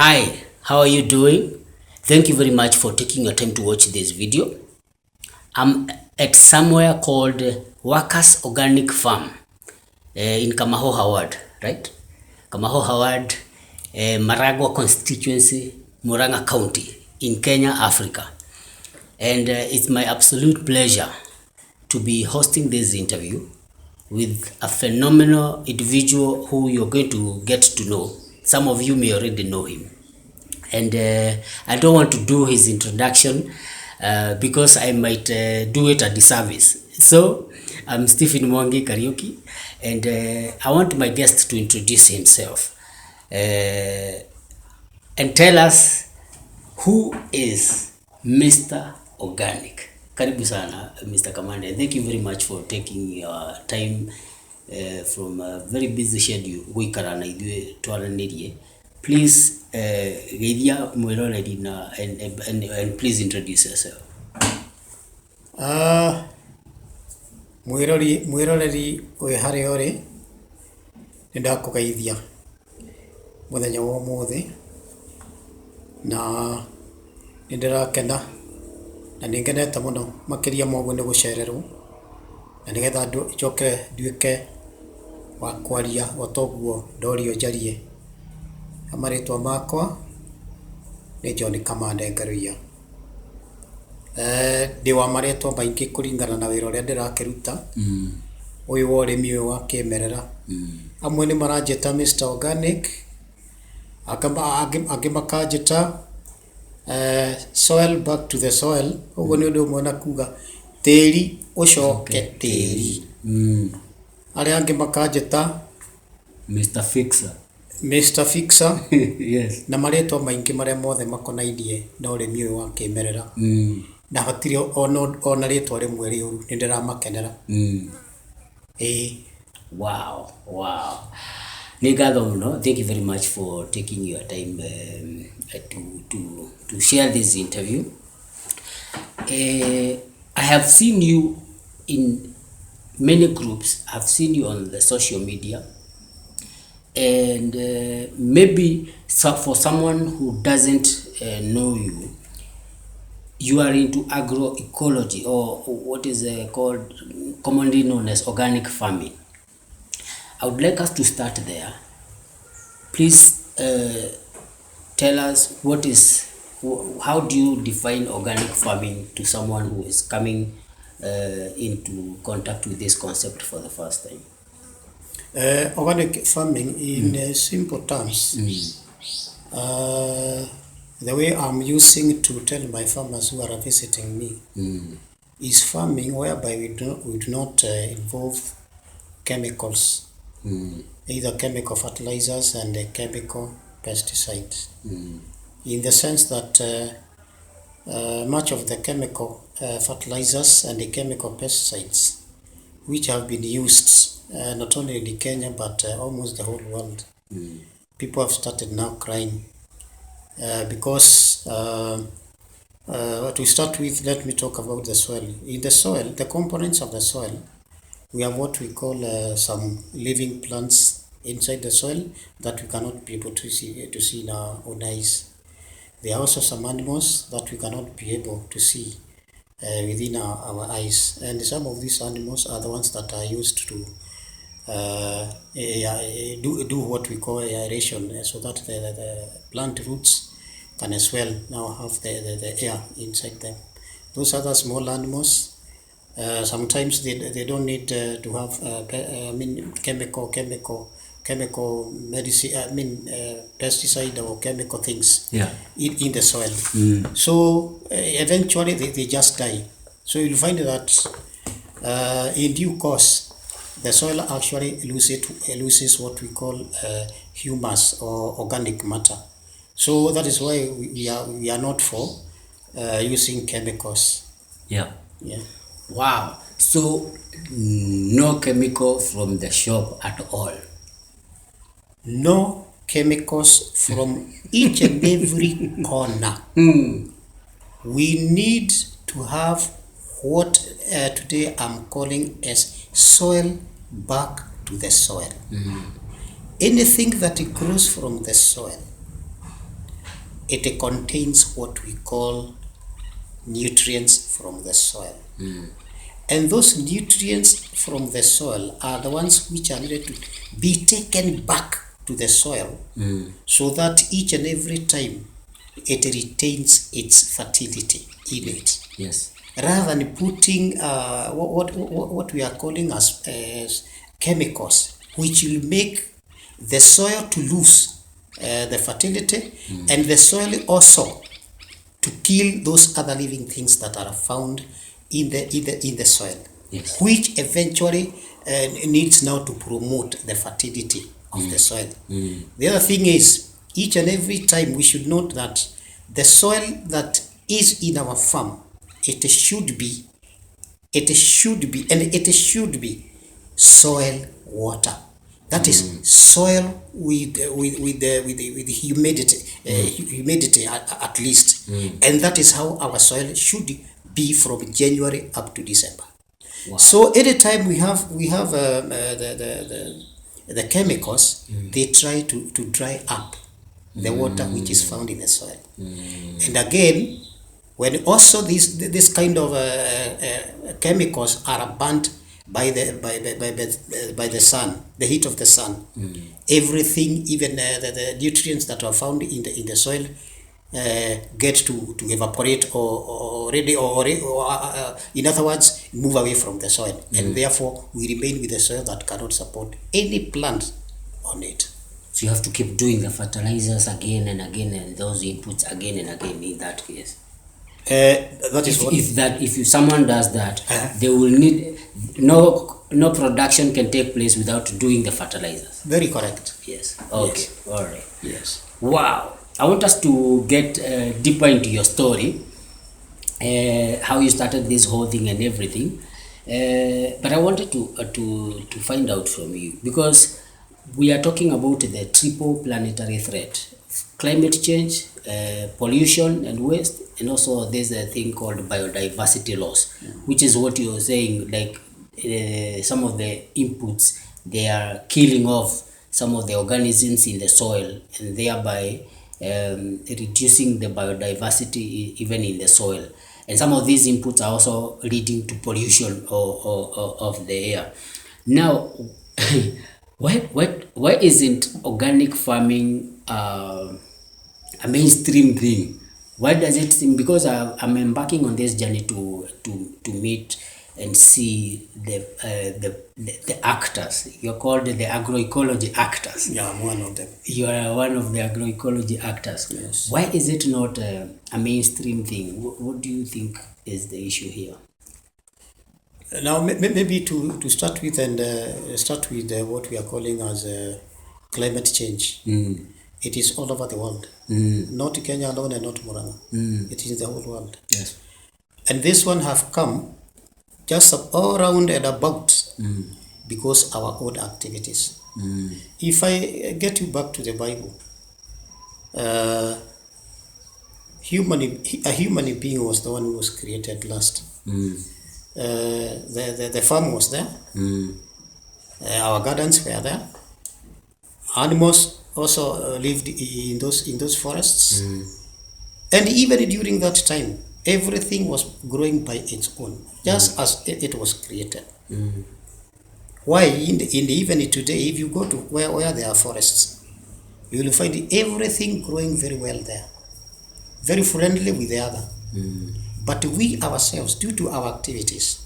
Hi, how are you doing? Thank you very much for taking your time to watch this video. I'm at somewhere called Workers Organic Farm in Kamahoha Ward, right? Kamahoha Ward, Maragua constituency, Murang'a County in Kenya, Africa. And it's my absolute pleasure to be hosting this interview with a phenomenal individual who you're going to get to know. Some of you may already know him. And I don't want to do his introduction because I might do it a disservice. So I'm Stephen Mwangi Kariuki, and I want my guest to introduce himself and tell us who is Mr. Organic. Karibu sana, Mr. Kamande. Thank you very much for taking your time from a very busy schedule. Guikarana idwe twaranĩrie. Please, geithia mwĩroreri na and please introduce yourself. Mwĩroreri wĩ harĩa ũrĩ nĩ ndakũgeithia mũthenya wa ũmũthĩ na nĩ ndĩrakena na nĩ ngenete mũno makĩria ma ũguo nĩ gũcererwo na nĩgetha njoke nduĩke wa kwaria o toguo ndorio njarie. Amarĩtwa makwa nĩ John Kamande Ngaruiya. Ndĩ wa marĩtwa maingĩ kũringana na wĩra ũrĩa ndĩrakĩruta ũyũ wa ũrĩmi ũyũ wa kĩmerera. Amwe nĩ maranjĩta Mr. Organic, angĩ makanjĩta soil back to the soil. Ũguo nĩ ũndũ ũmwe na kuga tĩri ũcoke tĩri. Arĩa angĩ makanjĩta Mr. Fixer. Yes. Na marĩtwa maingĩ marĩa mothe makonainie na ũrĩmi ũyũ wa kĩmerera. Na hatirĩ ona rĩtwa rĩmwe rĩũru, nĩ ndĩramakenera. Wow. Nĩ ngatho mũno. Thank you very much for taking your time to share this interview. I have seen you in many groups. I've seen you on the social media. And maybe for someone who doesn't know you, you are into agroecology, or what is called commonly known as organic farming. I would like us to start there. Please tell us how do you define organic farming to someone who is coming into contact with this concept for the first time? Organic farming in simple terms, the way I'm using to tell my farmers who are visiting me is farming whereby we do not involve chemicals, either chemical fertilizers and chemical pesticides, in the sense that much of the chemical fertilizers and the chemical pesticides which have been used not only in Kenya but almost the whole world. People have started now crying because to start with, let me talk about the soil. In the soil, the components of the soil, we have what we call some living plants inside the soil that we cannot be able to see in our own eyes. There are also some animals that we cannot be able to see within our eyes, and some of these animals are the ones that are used to do what we call aeration, so that the plant roots can as well now have the air inside them. Those other small animals, sometimes they don't need to have chemical medicine, pesticide or chemical things in the soil. So eventually they just die. So you'll find that in due course the soil actually loses what we call humus or organic matter. So that is why we are not for using chemicals. Yeah. Wow. So no chemical from the shop at all. No chemicals from each and every corner. We need to have what today I'm calling as soil back to the soil. Anything that grows from the soil it contains what we call nutrients from the soil. And those nutrients from the soil are the ones which are needed to be taken back to the soil so that each and every time it retains its fertility in it. Yes. Rather than putting what we are calling as chemicals, which will make the soil to lose the fertility, and the soil also to kill those other living things that are found in the soil, Yes. which eventually needs now to promote the fertility of the soil. The other thing is, each and every time we should note that the soil that is in our farm, it should be soil water. That is soil with humidity at least, and that is how our soil should be from January up to December. Wow. So anytime we have the chemicals, they try to dry up the water which is found in the soil. And again, when also this kind of chemicals are burnt by the sun, the heat of the sun, everything, even the nutrients that are found in the soil, get to evaporate or in other words, move away from the soil, and therefore we remain with the soil that cannot support any plant on it. So you have to keep doing the fertilizers again and again, and those inputs again and again in that case. That is what. If someone does that, they will need no production can take place without doing the fertilizers. Very correct. Yes. Okay. Yes. All right. Yes. Wow. I want us to get deeper into your story, how you started this whole thing and everything. But I wanted to find out from you, because we are talking about the triple planetary threat: climate change, pollution and waste, and also there's a thing called biodiversity loss, which is what you're saying, like some of the inputs, they are killing off some of the organisms in the soil, and thereby reducing the biodiversity even in the soil. And some of these inputs are also leading to pollution of the air. Now, why isn't organic farming a mainstream thing? Why does it seem? Because I'm embarking on this journey to meet and see the actors. You're called the agroecology actors. Yeah, I'm one of them. You are one of the agroecology actors. Yes. Why is it not a mainstream thing? What do you think is the issue here? Now, maybe to start with, and what we are calling as climate change. It is all over the world, not Kenya alone and not Murang'a. It is the whole world. Yes. And this one have come just all around and about because our own activities. If I get you back to the Bible, a human being was the one who was created last. The farm was there. Our gardens were there. Animals also lived in those forests. And even during that time, everything was growing by its own, just as it was created. Why? Even today, if you go to where there are forests, you will find everything growing very well there, very friendly with the other. But we ourselves, due to our activities,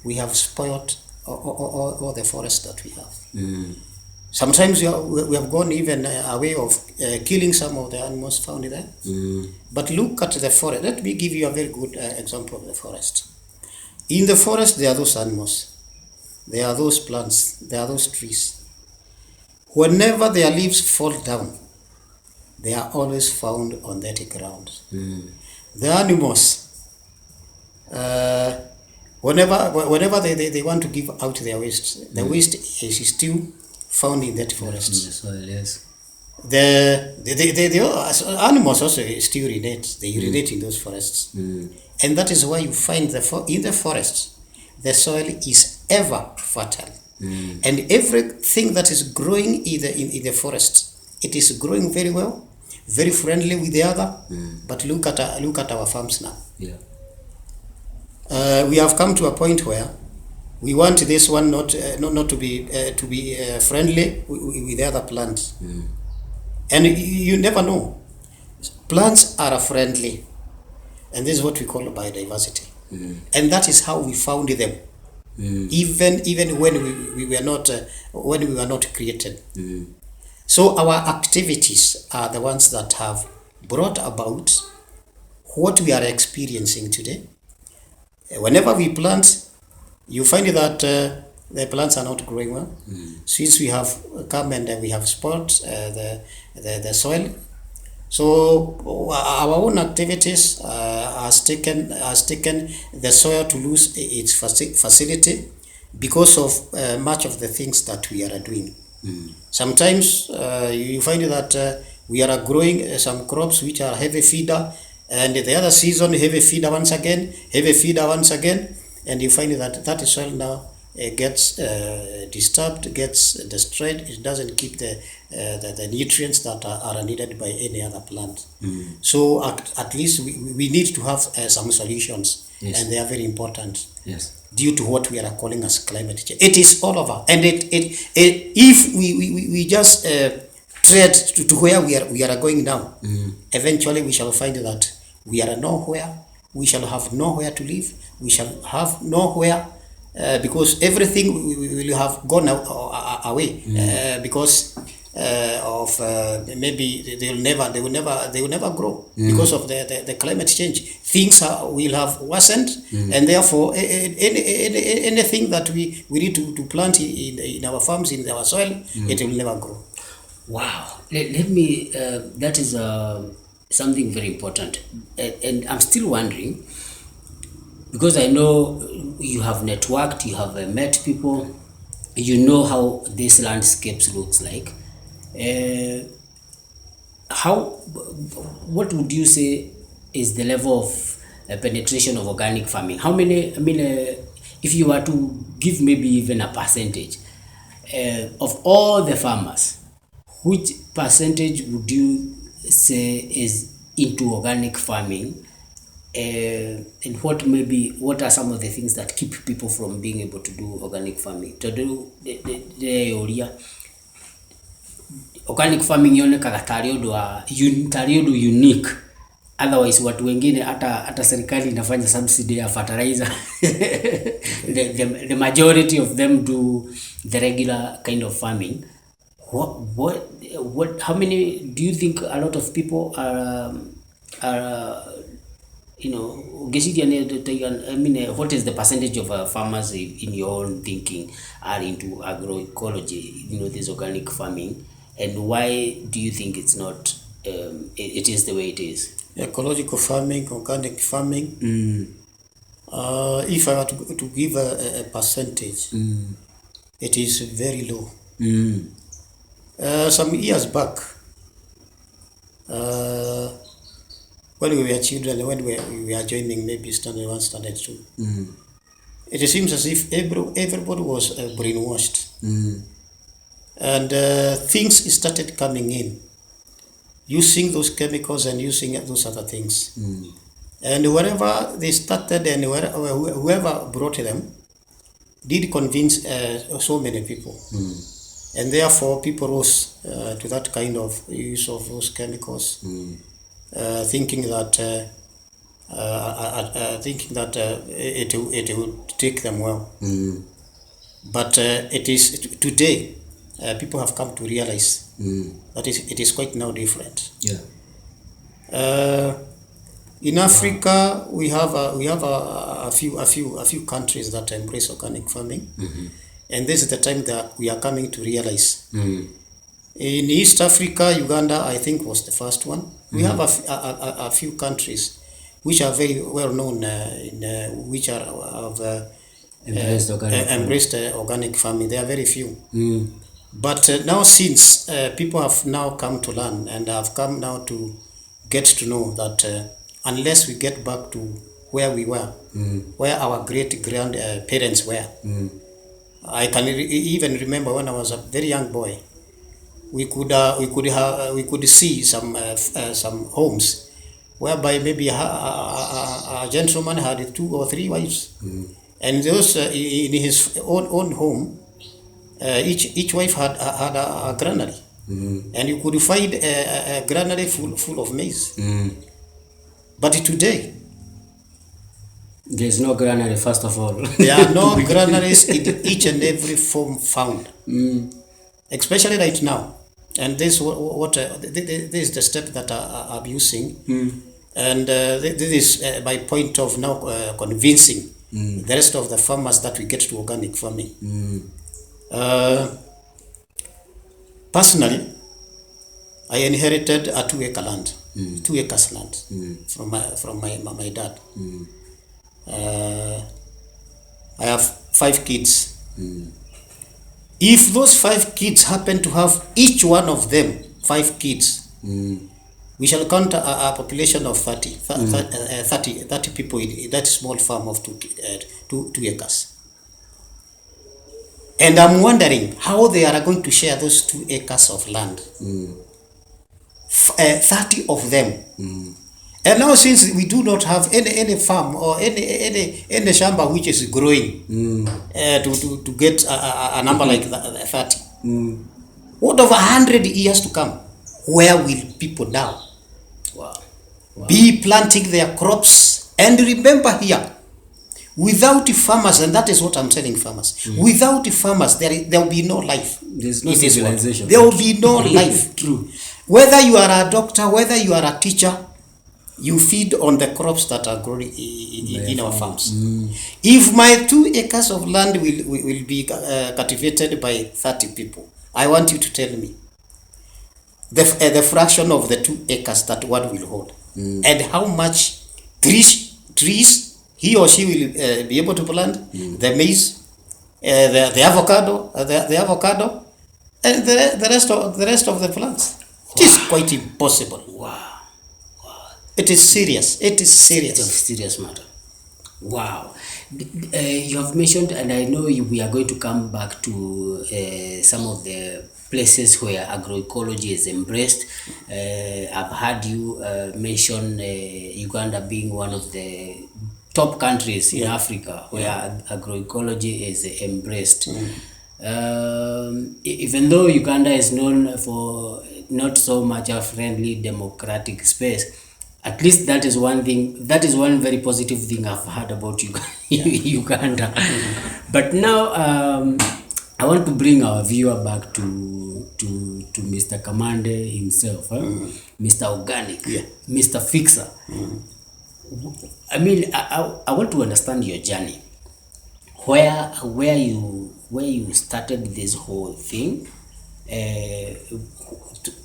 we have spoiled all the forests that we have. Sometimes we have gone even a way of killing some of the animals found there. But look at the forest. Let me give you a very good example of the forest. In the forest, there are those animals, there are those plants, there are those trees. Whenever their leaves fall down, they are always found on that ground. The animals, whenever they want to give out their waste, the waste is still found in that forest. In the soil, yes. The animals also still urinate. They urinate in those forests, and that is why you find in the forest the soil is ever fertile, and everything that is growing in the forest, it is growing very well, very friendly with the other. But look at our farms now. Yeah. We have come to a point where we want this one not to be friendly with the other plants. And you never know. Plants are friendly, and this is what we call biodiversity. And that is how we found them. Even when we were not created. So our activities are the ones that have brought about what we are experiencing today. Whenever we plant, you find that the plants are not growing well. Since we have come and we have spoiled the soil. So our own activities has taken the soil to lose its facility because of much of the things that we are doing. Sometimes you find that we are growing some crops which are heavy feeder, and the other season heavy feeder once again, and you find that soil now gets disturbed, gets destroyed. It doesn't keep the nutrients that are needed by any other plant. So at least we need to have some solutions. Yes. And they are very important. Yes. Due to what we are calling as climate change. It is all over, and if we just tread to where we are going now, eventually we shall find that we are nowhere. We shall have nowhere to live. We shall have nowhere because everything we will have gone away because of maybe they will never grow because of the climate change. Things will have worsened, and therefore anything that we need to plant in our farms, in our soil, it will never grow. Wow. Let me that is something very important, and I'm still wondering, because I know you have networked, you have met people, you know how this landscapes looks like. What would you say is the level of penetration of organic farming? How many, if you were to give maybe even a percentage of all the farmers, which percentage would you say is into organic farming? And what are some of the things that keep people from being able to do organic farming? To do the organic farming yonekaga tari undu unique, otherwise watu wengine hata serikali inafanya subsidy ya fertilizer. the majority of them do the regular kind of farming. How many do you think a lot of people are what is the percentage of farmers in your own thinking are into agroecology, this organic farming, and why do you think it's not it is the way it is? Ecological farming, organic farming, if I were to give a percentage, it is very low. Some years back, when we were children, when we were joining maybe standard 1, standard 2, it seems as if everybody was brainwashed. And things started coming in, using those chemicals and using those other things. And wherever they started and whoever brought them did convince so many people. And therefore people rose to that kind of use of those chemicals. Thinking that it would take them well, but it is today people have come to realize that it is quite now different. In Africa, we have a few countries that embrace organic farming, and this is the time that we are coming to realize. In East Africa, Uganda, I think, was the first one. We have a few countries which are very well known, which have embraced organic farming. There are very few. But now, since people have now come to learn and have come now to get to know that unless we get back to where we were, where our great-grandparents were, I can even remember when I was a very young boy, we could see some homes whereby maybe a gentleman had 2 or 3 wives, and those in his own home, each wife had a granary, and you could find a granary full of maize. But today, there's no granary, first of all. there are no granaries in each and every form found, especially right now. And this this is the step that I'm using, and this is my point of now convincing the rest of the farmers that we get to organic farming. Personally, I inherited a 2-acre land, 2 acres land from my dad. I have 5 kids. If those 5 kids happen to have each one of them 5 kids, we shall count a population of 30 people in that small farm of 2 acres. And I'm wondering how they are going to share those 2 acres of land. 30 of them. And now, since we do not have any farm or any shamba which is growing to get a number like 30, what of 100 years to come? Where will people now be planting their crops? And remember here, without farmers, and that is what I'm telling farmers, without farmers, there will be no life. There's no civilization. There will be no life. True. Whether you are a doctor, whether you are a teacher, you feed on the crops that are growing in our farms. If my 2 acres of land will be cultivated by 30 people, I want you to tell me the fraction of the 2 acres that one will hold, and how much trees he or she will be able to plant, the maize, the avocado, and the rest of the plants. It is quite impossible. Wow. It is serious. It is serious. It's a serious matter. Wow. You have mentioned, and I know we are going to come back to some of the places where agroecology is embraced. I've heard you mention Uganda being one of the top countries in Africa where agroecology is embraced. Even though Uganda is known for not so much a friendly democratic space, at least that is one thing, that is one very positive thing I've heard about Uganda. But now I want to bring our viewer back to Mr. Kamande himself, Mr. Organic, Mr. Fixer. I mean, I want to understand your journey. Where you started this whole thing.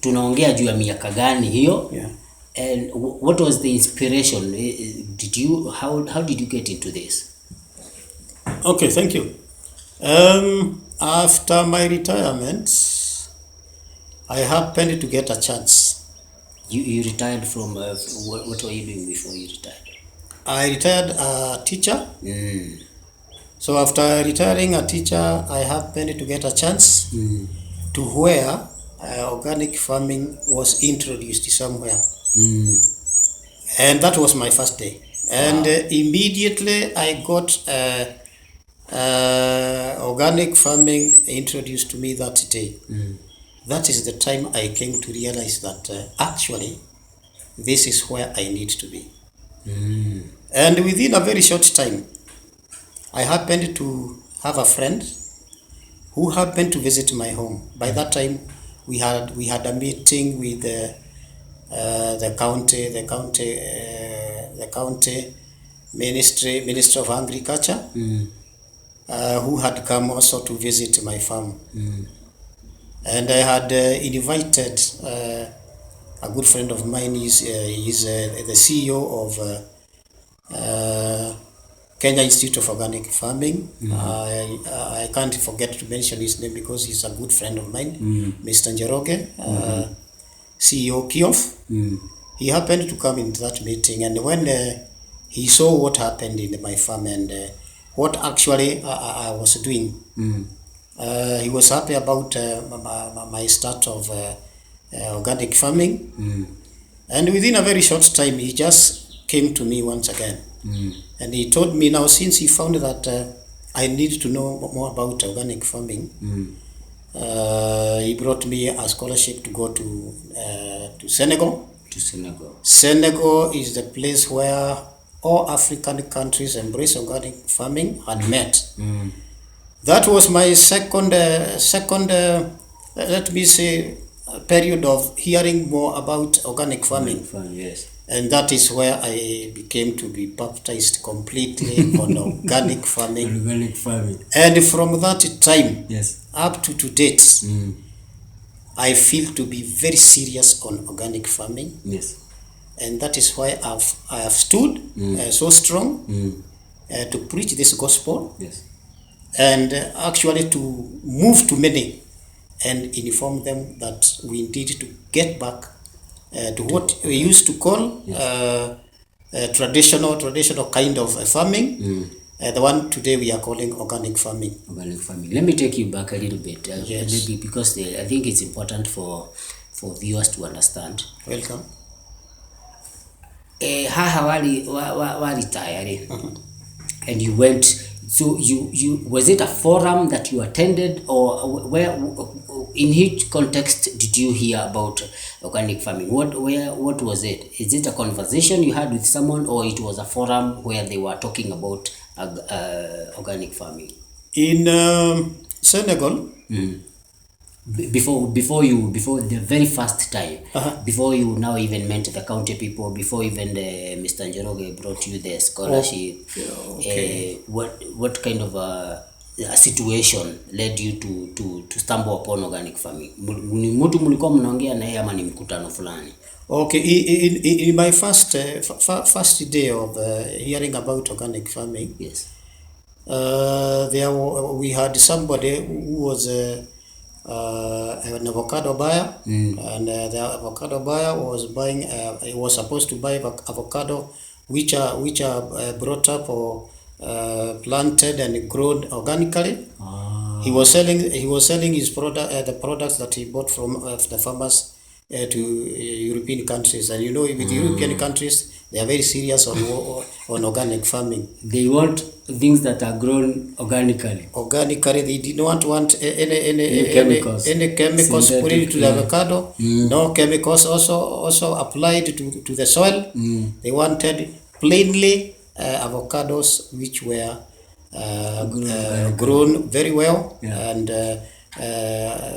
Tunaongea juu ya miaka gani hiyo? And what was the inspiration? How did you get into this? Okay, thank you. After my retirement, I happened to get a chance. You retired from what were you doing before you retired? I retired a teacher. So after retiring a teacher, I happened to get a chance to where organic farming was introduced somewhere. And that was my first day. And immediately I got organic farming introduced to me that day. That is the time I came to realize that actually this is where I need to be. And within a very short time, I happened to have a friend who happened to visit my home. By that time, we had a meeting with the county minister of agriculture, who had come also to visit my farm. And I had invited a good friend of mine. He's the CEO of Kenya Institute of Organic Farming. I can't forget to mention his name because he's a good friend of mine, Mr. Njoroge, CEO Kiof. He happened to come into that meeting, and when he saw what happened in my farm and what actually I was doing, He was happy about my start of organic farming. And within a very short time, he just came to me once again. And he told me now, since he found that I need to know more about organic farming, he brought me a scholarship to go to Senegal. To Senegal. Senegal is the place where all African countries embrace organic farming had met. That was my second, let me say, period of hearing more about organic farming. Yes. And that is where I became to be baptized completely on organic farming. Organic farming. And from that time, yes, up to date, I feel to be very serious on organic farming. Yes. And that is why I have stood so strong to preach this gospel. Yes. And actually to move to many and inform them that we need to get back to what we used to call traditional kind of farming. The one today we are calling organic farming. Organic farming. Let me take you back a little bit, Yes. maybe because I think it's important for viewers to understand. Welcome. Haha wali tayari, and you went. So you was it a forum that you attended, or where, in which context did you hear about organic farming? What was it? Is it a conversation you had with someone, or it was a forum where they were talking about organic farming? In Senegal, before the very first time, before you now even met the county people, before even Mr. Njoroge brought you the scholarship, okay. What kind of a situation led you to stumble upon organic farming? Ni mtu mlikuwa mnaongea na yeye ama ni mkutano fulani? Okay, in my first day of hearing about organic farming, yes, we had somebody who was an avocado buyer, and the avocado buyer was buying. He was supposed to buy avocado, which are brought up or planted and grown organically. He was selling his product, the products that he bought from the farmers to European countries, and with European countries, they are very serious on organic farming. They want things that are grown organically. Organically, they did not want any chemicals put into the avocado. No chemicals also applied to the soil. They wanted plainly avocados which were grown very well and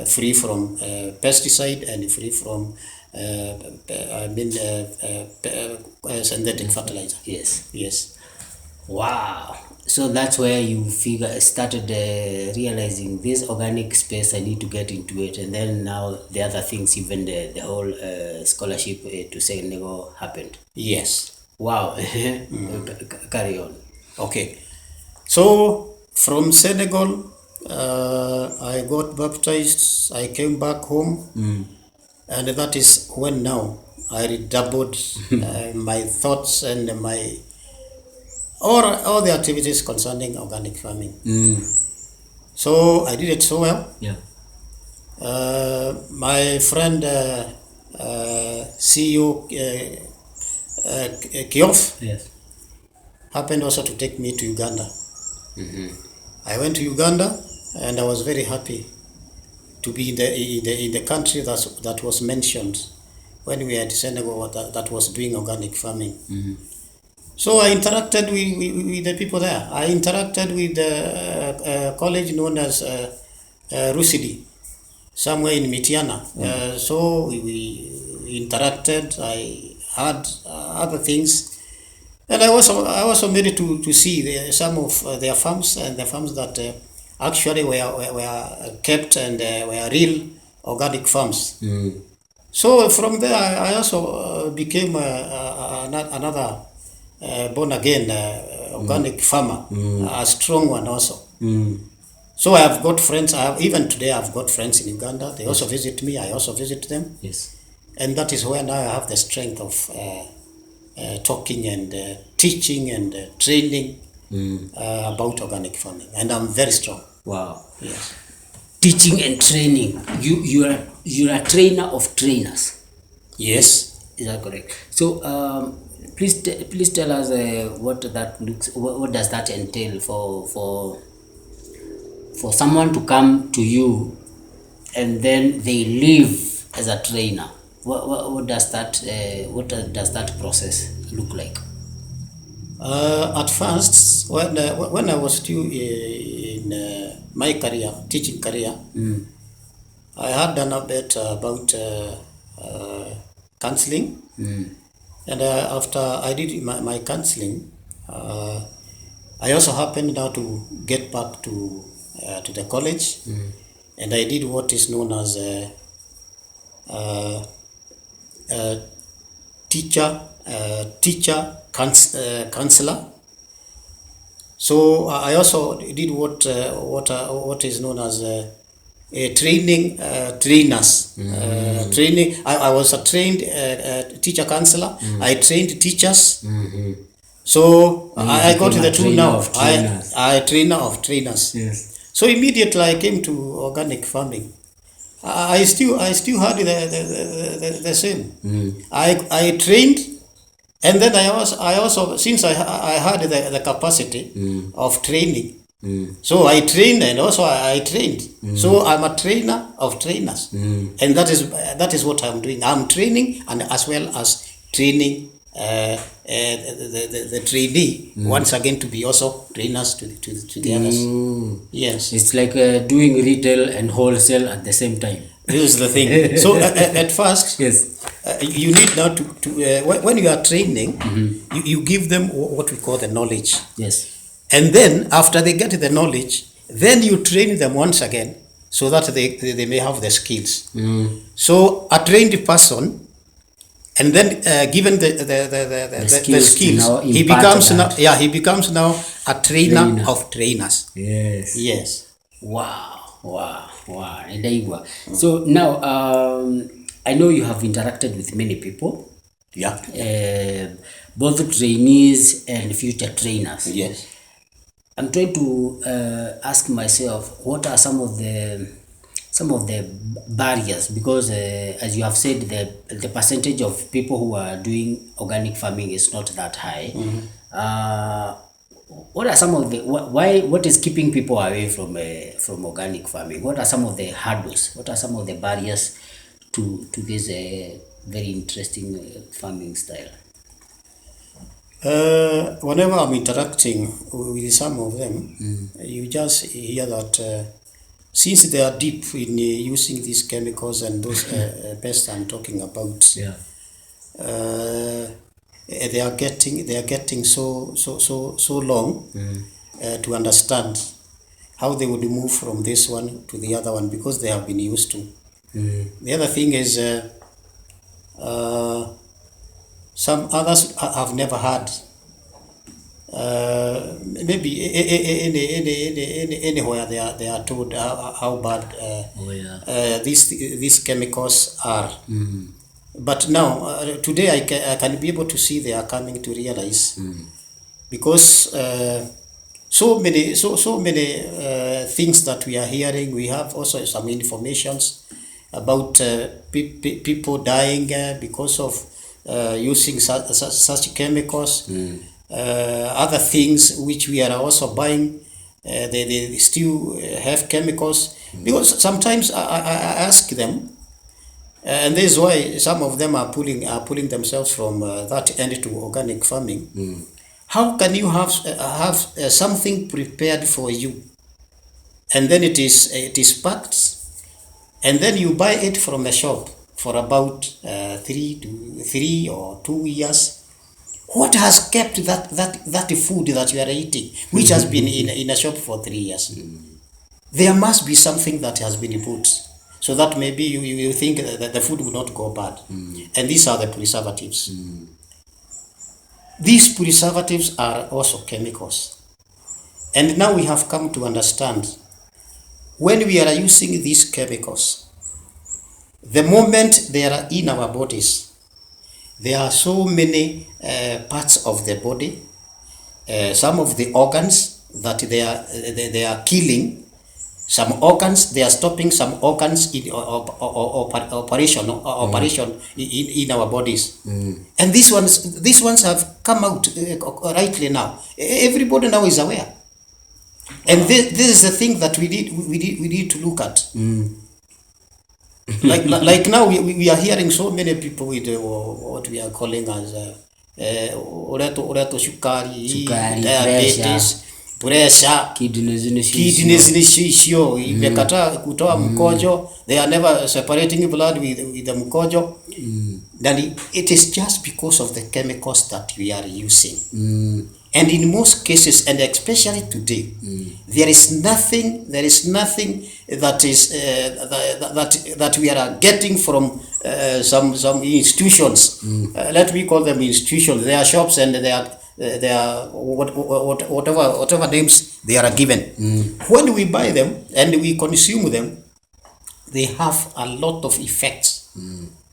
free from pesticide and free from synthetic fertilizer. Yes. Wow. So that's where you started realizing this organic space, I need to get into it, and then now the other things, even the whole scholarship to Senegal happened. Yes. Wow. Carry on. Okay. So from Senegal, I got baptized. I came back home, and that is when now I redoubled my thoughts and my all the activities concerning organic farming. So I did it so well. Yeah. My friend CEO Kiof happened also to take me to Uganda. I went to Uganda and I was very happy to be in the country that was mentioned when we had Senegal that was doing organic farming. So I interacted with the people there. I interacted with the college known as Rusidi, somewhere in Mitiana. So we interacted. I had other things, and I also made it to see some of their farms and the farms that actually were kept and were real organic farms. So from there, I also became another born again organic farmer, a strong one also. So I have got friends. Even today I've got friends in Uganda. They also visit me. I also visit them. Yes. And that is where now I have the strength of talking and teaching and training about organic farming, and I'm very strong. Wow. Yes. teaching and training. You're a trainer of trainers. Yes. Is that correct? So please tell us what that looks. What does that entail for someone to come to you and then they live as a trainer? What does that process look like? At first, when I was still in my career, teaching career, I had done a bit about counseling, and after I did my counseling, I also happened now to get back to the college, and I did what is known as teacher counselor. So I also did what is known as training trainers. Training. I was a trained teacher counselor. I trained teachers. So I got the two now. I trainer of trainers. Yes. So immediately I came to organic farming. I still had the same. I trained, and then I also since I had the capacity of training. So I trained and also I trained. So I'm a trainer of trainers, and that is what I'm doing. I'm training and as well as training the trainee once again to be also trainers to the others. Yes, it's like doing retail and wholesale at the same time. This is the thing. So at first, Yes. You need now to when you are training, you give them what we call the knowledge. Yes. And then after they get the knowledge, then you train them once again so that they may have the skills. So a trained person, and then given the skills, he becomes now a trainer of trainers. Yes. Yes. Wow. So now I know you have interacted with many people. Yeah. Both trainees and future trainers. Yes. I'm trying to ask myself, what are some of the barriers, because as you have said, the percentage of people who are doing organic farming is not that high. What are some of the what is keeping people away from organic farming? What are some of the hurdles? What are some of the barriers to this very interesting farming style? Whenever I'm interacting with some of them, you just hear that since they are deep in using these chemicals and those pests I'm talking about, they are getting so long to understand how they would move from this one to the other one because they have been used to. The other thing is some others have never had. Maybe anywhere they are told how bad these chemicals are. But now today I can be able to see they are coming to realize because so many things that we are hearing. We have also some informations about people dying because of using such chemicals. Other things which we are also buying, they still have chemicals. Because sometimes I ask them, and this is why some of them are pulling themselves from that end to organic farming. How can you have something prepared for you, and then it is packed, and then you buy it from a shop for about 3 or 2 years? What has kept that food that you are eating, which has been in a shop for 3 years? There must be something that has been put, so that maybe you think that the food will not go bad. And these are the preservatives. These preservatives are also chemicals. And now we have come to understand, when we are using these chemicals, the moment they are in our bodies, there are so many parts of the body, some of the organs that they are killing. some organs, they are stopping some organs in operation in our bodies. And these ones have come out rightly now. Everybody now is aware. And this is the thing that we need to look at. Like now we are hearing so many people with what we are calling as sukari, diabetes, pressure, kidneys icio imekataa kutoa mkojo. They are never separating blood with the mkojo. Then it is just because of the chemicals that we are using. And in most cases, and especially today, there is nothing that is that we are getting from some institutions. Let me call them institutions. They are shops, and they are whatever names they are given. When we buy them and we consume them, they have a lot of effects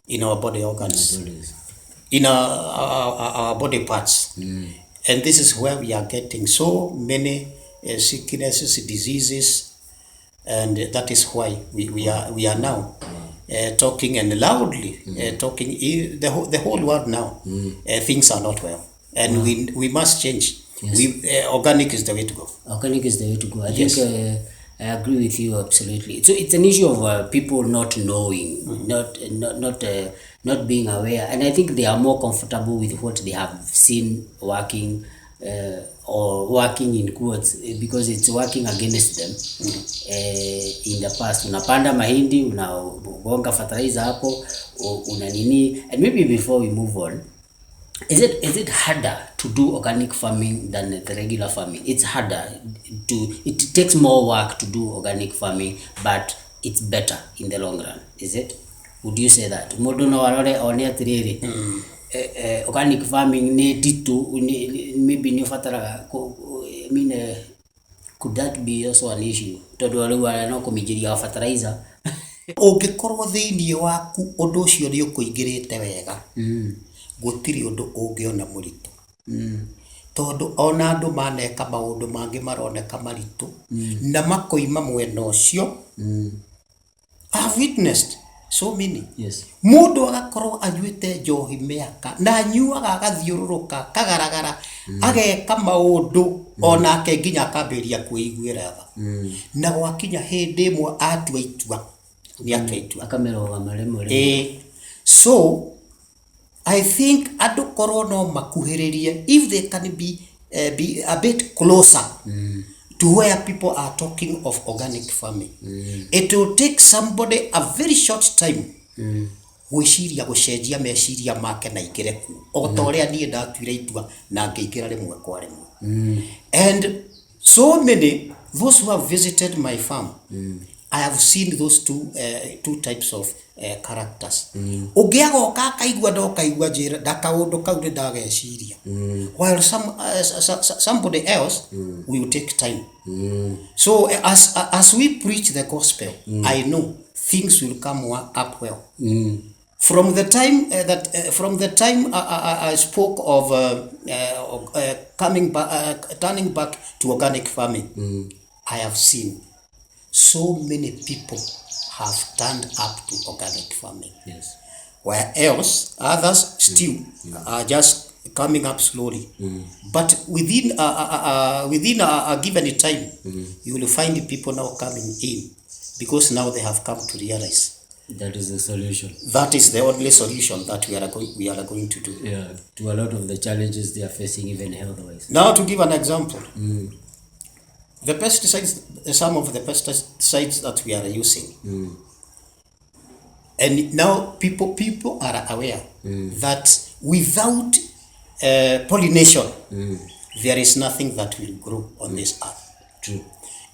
in our body organs, in our body parts. And this is where we are getting so many sicknesses, diseases, and that is why we are now talking and loudly talking. The whole world now, things are not well, and we must change. Yes. Organic is the way to go. Organic is the way to go. I think I agree with you absolutely. So it's an issue of people not knowing, not being aware, and I think they are more comfortable with what they have seen working, or working in quotes, because it's working against them. In the past, unapanda mahindi, unagonga fertilizer hapo, una nini. And maybe before we move on, is it harder to do organic farming than the regular farming? It's harder it takes more work to do organic farming, but it's better in the long run, is it? Would you say that? Mundu no arore one atiriri, organic farming ni ditu, maybe ni fatara, I mean, could that be also an issue? Tondu aru no kumijiria fertilizer. Ungikorwo thiini waku undu ucio ni ukuingirite wega, gutiri undu ungiona muritu. Tondu ona andu maneka maundu mangi maroneka maritu, na makoima mwena ucio. I have witnessed so many. Yes. Mundu agakorwo anyuite njohi miaka na anyuaga agathiururuka kagaragara, ageka maundu onake nginya akambiria kuiguira tha. Na gwakinya hindi imwe atua itua ni akaitua akameroga maremore. So I think andu korwo no makuhiririe, if they can be a bit closer to where people are talking of organic farming. It will take somebody a very short time gwiciria gucenjia meciria make na igire ku otoria nie ndatuire itua na ngeikira rimwe kwa rimwe. And so many, those who have visited my farm, I have seen those two types of characters. Ungiagoka kaigua ndokaigua njira ndakaundu kau ndi ndageciria, while somebody else will take time. So as we preach the gospel, I know things will come up well. From the time I spoke of turning back to organic farming, I have seen so many people have turned up to organic farming. Yes. Where else others still are just coming up slowly. But within a given time, you will find people now coming in, because now they have come to realize that is the solution. That is the only solution that we are going to do. Yeah, to a lot of the challenges they are facing, even health-wise. Now, to give an example, the pesticides, some of the pesticides that we are using, and now people are aware that without pollination, there is nothing that will grow on this earth. True.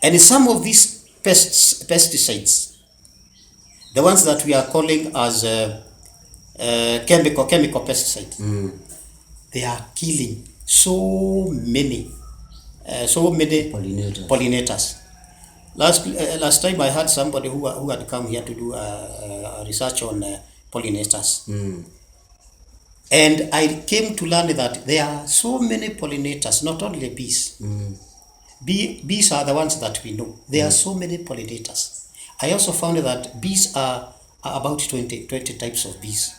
And some of these pesticides, the ones that we are calling as chemical pesticides, they are killing so many pollinators. Last time I had somebody who had come here to do a research on pollinators, and I came to learn that there are so many pollinators, not only bees. bees are the ones that we know. There are so many pollinators. I also found that bees are about 20 types of bees.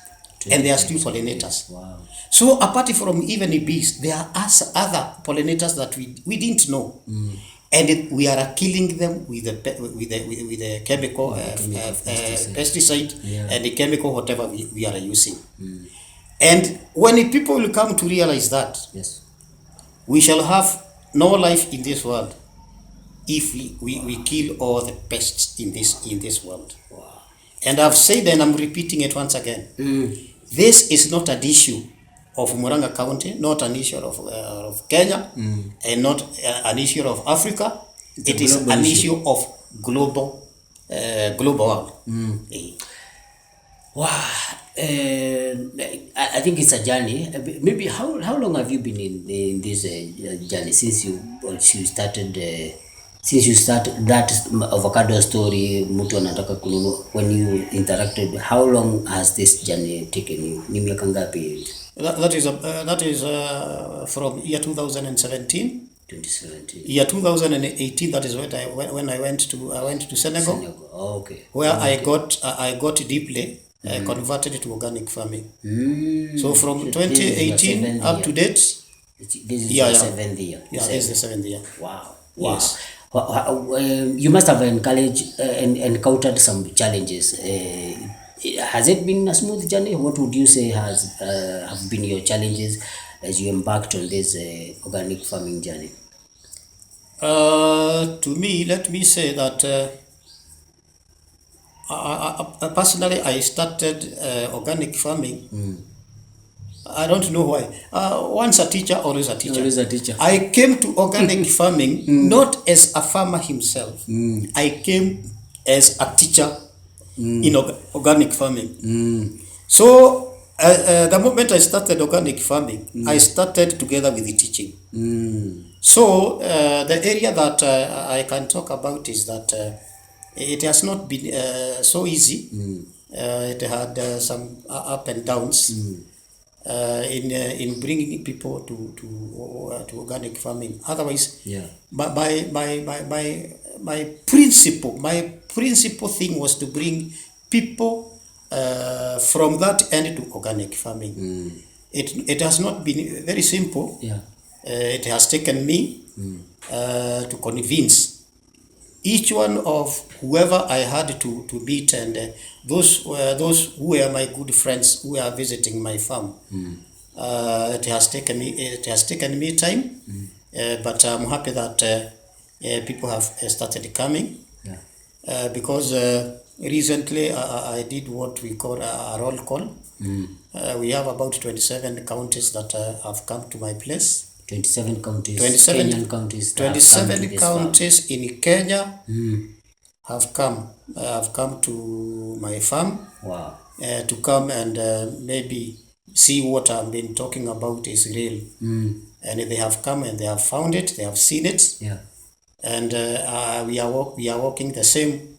And they are still pollinators. Wow. So apart from even the bees, there are other pollinators that we didn't know. And we are killing them with the chemical pesticide and the chemical whatever we are using. And when people will come to realize that, yes, we shall have no life in this world if we kill all the pests in this world. wow. And I've said, and I'm repeating it once again, this is not an issue of Murang'a County, not an issue of Kenya, and not an issue of Africa. It is an issue of global world. Wow. I think it's a journey. Maybe how long have you been in this journey since you started that avocado story, mtu anataka kununua, when you interacted, how long has this journey taken you? Ni miaka ngapi? That is from year 2017. 2017. Year 2018. That is when I went to Senegal. Oh, okay. Where I got deeply converted to organic farming. So from 2018 up to date. This is your 7th year. Yeah, it's the 7th year. Wow. Yes. You must have encountered some challenges. Has it been a smooth journey? What would you say have been your challenges as you embarked on this organic farming journey? To me, let me say that personally, I started organic farming. I don't know why. Once a teacher, always a teacher. Always a teacher. I came to organic farming not as a farmer himself. I came as a teacher in organic farming. So the moment I started organic farming, I started together with the teaching. So the area that I can talk about is that it has not been so easy. It had some up and downs. In bringing people to organic farming. Otherwise, my principal thing was to bring people from that end to organic farming. It has not been very simple. It has taken me to convince each one of whoever I had to meet, and those who were my good friends who are visiting my farm. It has taken me time, but I'm happy that people have started coming. Because recently I did what we call a roll call. We have about 27 counties that have come to my place. 27 counties. 27 Kenyan counties. 27 counties in Kenya have come to my farm. Wow. To come and maybe see what I've been talking about is real. And they have come and they have found it, they have seen it. And we are working the same.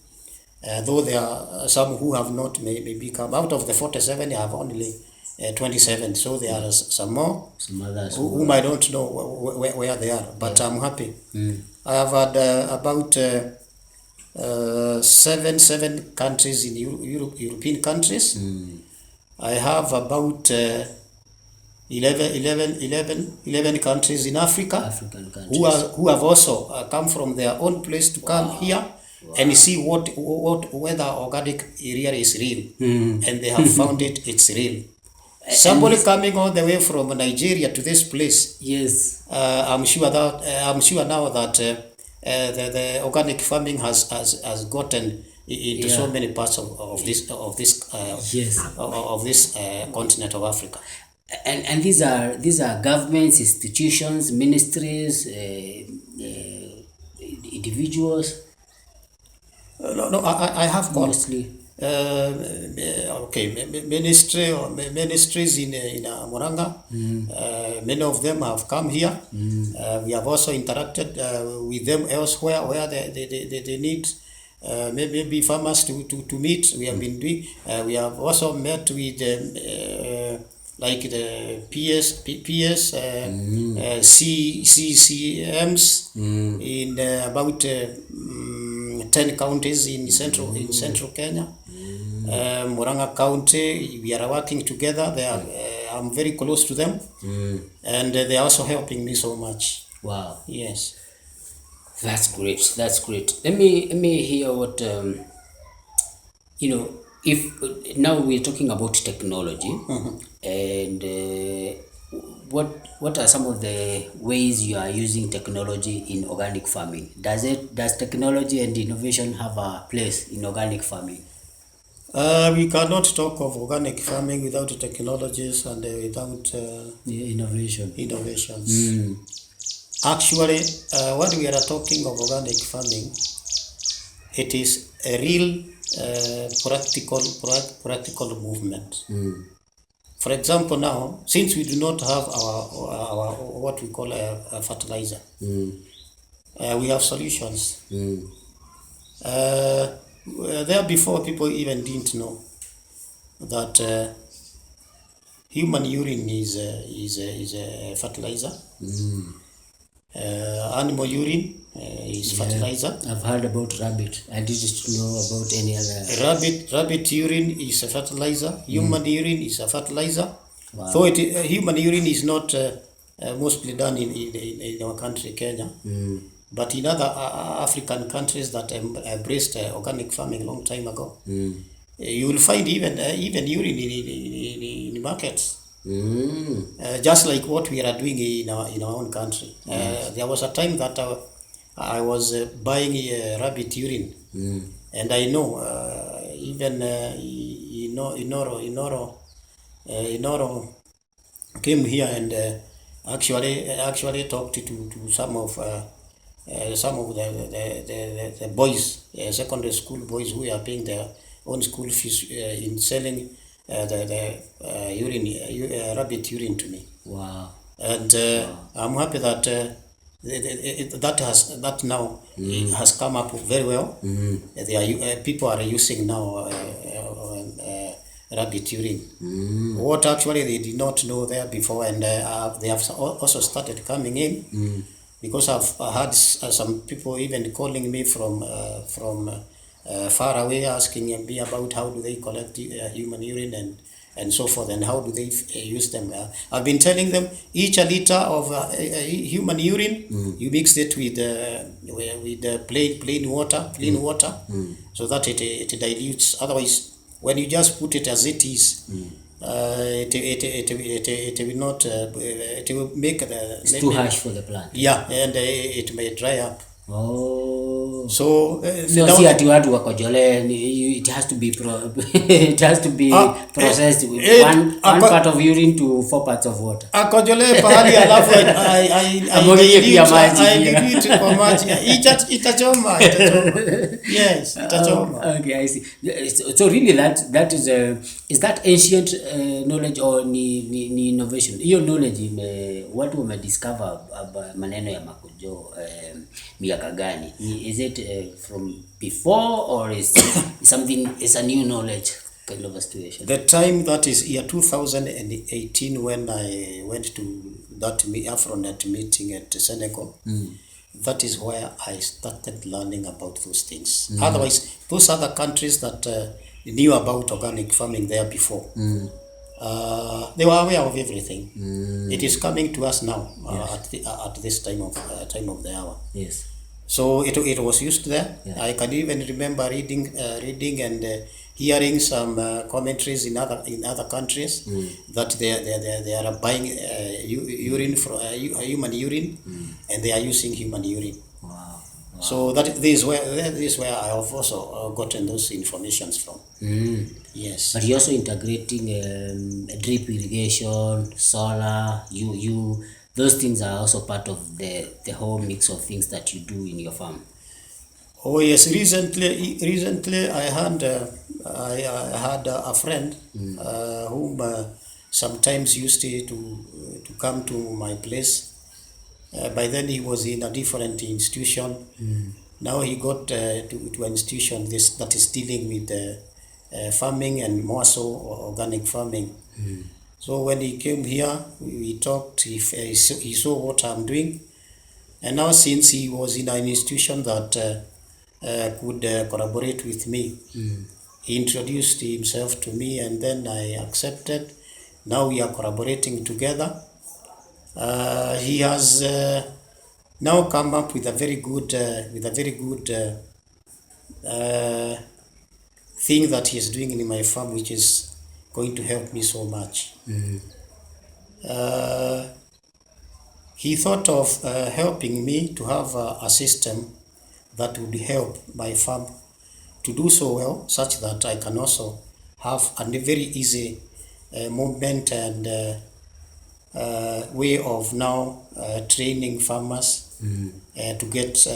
Though there are some who have not maybe come. Out of the 47, they have only 27. So there are some more, some others whom I don't know where they are. But I'm happy. I have had about 7 countries in European countries. I have about 11 countries in Africa, African countries, who have also come from their own place to come here and see whether organic area is real. And they have found it's real. Somebody coming all the way from Nigeria to this place. Yes. I'm sure now that the organic farming has gotten into so many parts of this continent of Africa. And these are governments, institutions, ministries, individuals. No, I have got Mostly. Ministries in Murang'a. Many of them have come here. We have also interacted with them elsewhere where they need maybe farmers to meet. We have been doing. We have also met with like the CCMs in about 10 counties in central Kenya. Murang'a County, we are working together. They are, I'm very close to them, and they are also helping me so much. Wow. Yes. That's great. That's great. Let me hear what if now we're talking about technology, and what are some of the ways you are using technology in organic farming? Does technology and innovation have a place in organic farming? We cannot talk of organic farming without technologies and without innovations. Actually, when we are talking of organic farming, it is a real practical movement. For example, now, since we do not have our what we call a fertilizer, we have solutions. There before, people even didn't know that human urine is a fertilizer. Animal urine is fertilizer. I've heard about rabbit. I didn't know about any other. Rabbit urine is a fertilizer. Human urine is a fertilizer. Wow. So human urine is not mostly done in our country, Kenya. But in other African countries that embraced organic farming a long time ago, you will find even urine in markets. Just like what we are doing in our own country. There was a time that I was buying rabbit urine, and I know even Inoro came here and actually talked to some of the boys, secondary school boys who are paying their own school fees in selling the rabbit urine to me. Wow. And I'm happy that that now has come up very well. People are using now rabbit urine. What actually they did not know there before, and they have also started coming in. Because I've had some people even calling me from far away, asking me about how do they collect human urine and so forth, and how do they use them. I've been telling them each a liter of human urine, you mix it with plain water, so that it dilutes. Otherwise, when you just put it as it is, it will not. It will make it's too harsh for the plant. Yeah, and it may dry up. Oh. So see ati watu wakojole, it has to be it has to be processed with one part of urine to 4 parts of water. Akojole pahali alafu I dilute kwa maji. Itachoma. Yes, itachoma. Okay, I see. So really that is that ancient knowledge or ni innovation? Hiyo knowledge watu wamediscover maneno ya makojo miaka gani? Is it from before, or is something, is a new knowledge kind of a situation? The time, that is year 2018, when I went to that Afronet meeting at Senegal, that is where I started learning about those things. Otherwise, those other countries that knew about organic farming there before, they were aware of everything. It is coming to us now at this time of the hour. Yes. So it was used there. Yeah. I can even remember reading and hearing some commentaries in other countries that they are buying urine from human urine, and they are using human urine. Wow. So this is where I have also gotten those informations from. Yes. But you're also integrating drip irrigation, solar, those things are also part of the whole mix of things that you do in your farm. Oh yes, recently I had a friend whom sometimes used to come to my place. By then he was in a different institution. Now he got to an institution that is dealing with farming, and more so organic farming. So when he came here, we talked. He saw what I'm doing, and now since he was in an institution that could collaborate with me, he introduced himself to me, and then I accepted. Now we are collaborating together. He has now come up with a very good thing that he is doing in my farm, which is going to help me so much. He thought of helping me to have a system that would help my farm to do so well, such that I can also have a very easy movement and way of now training farmers to get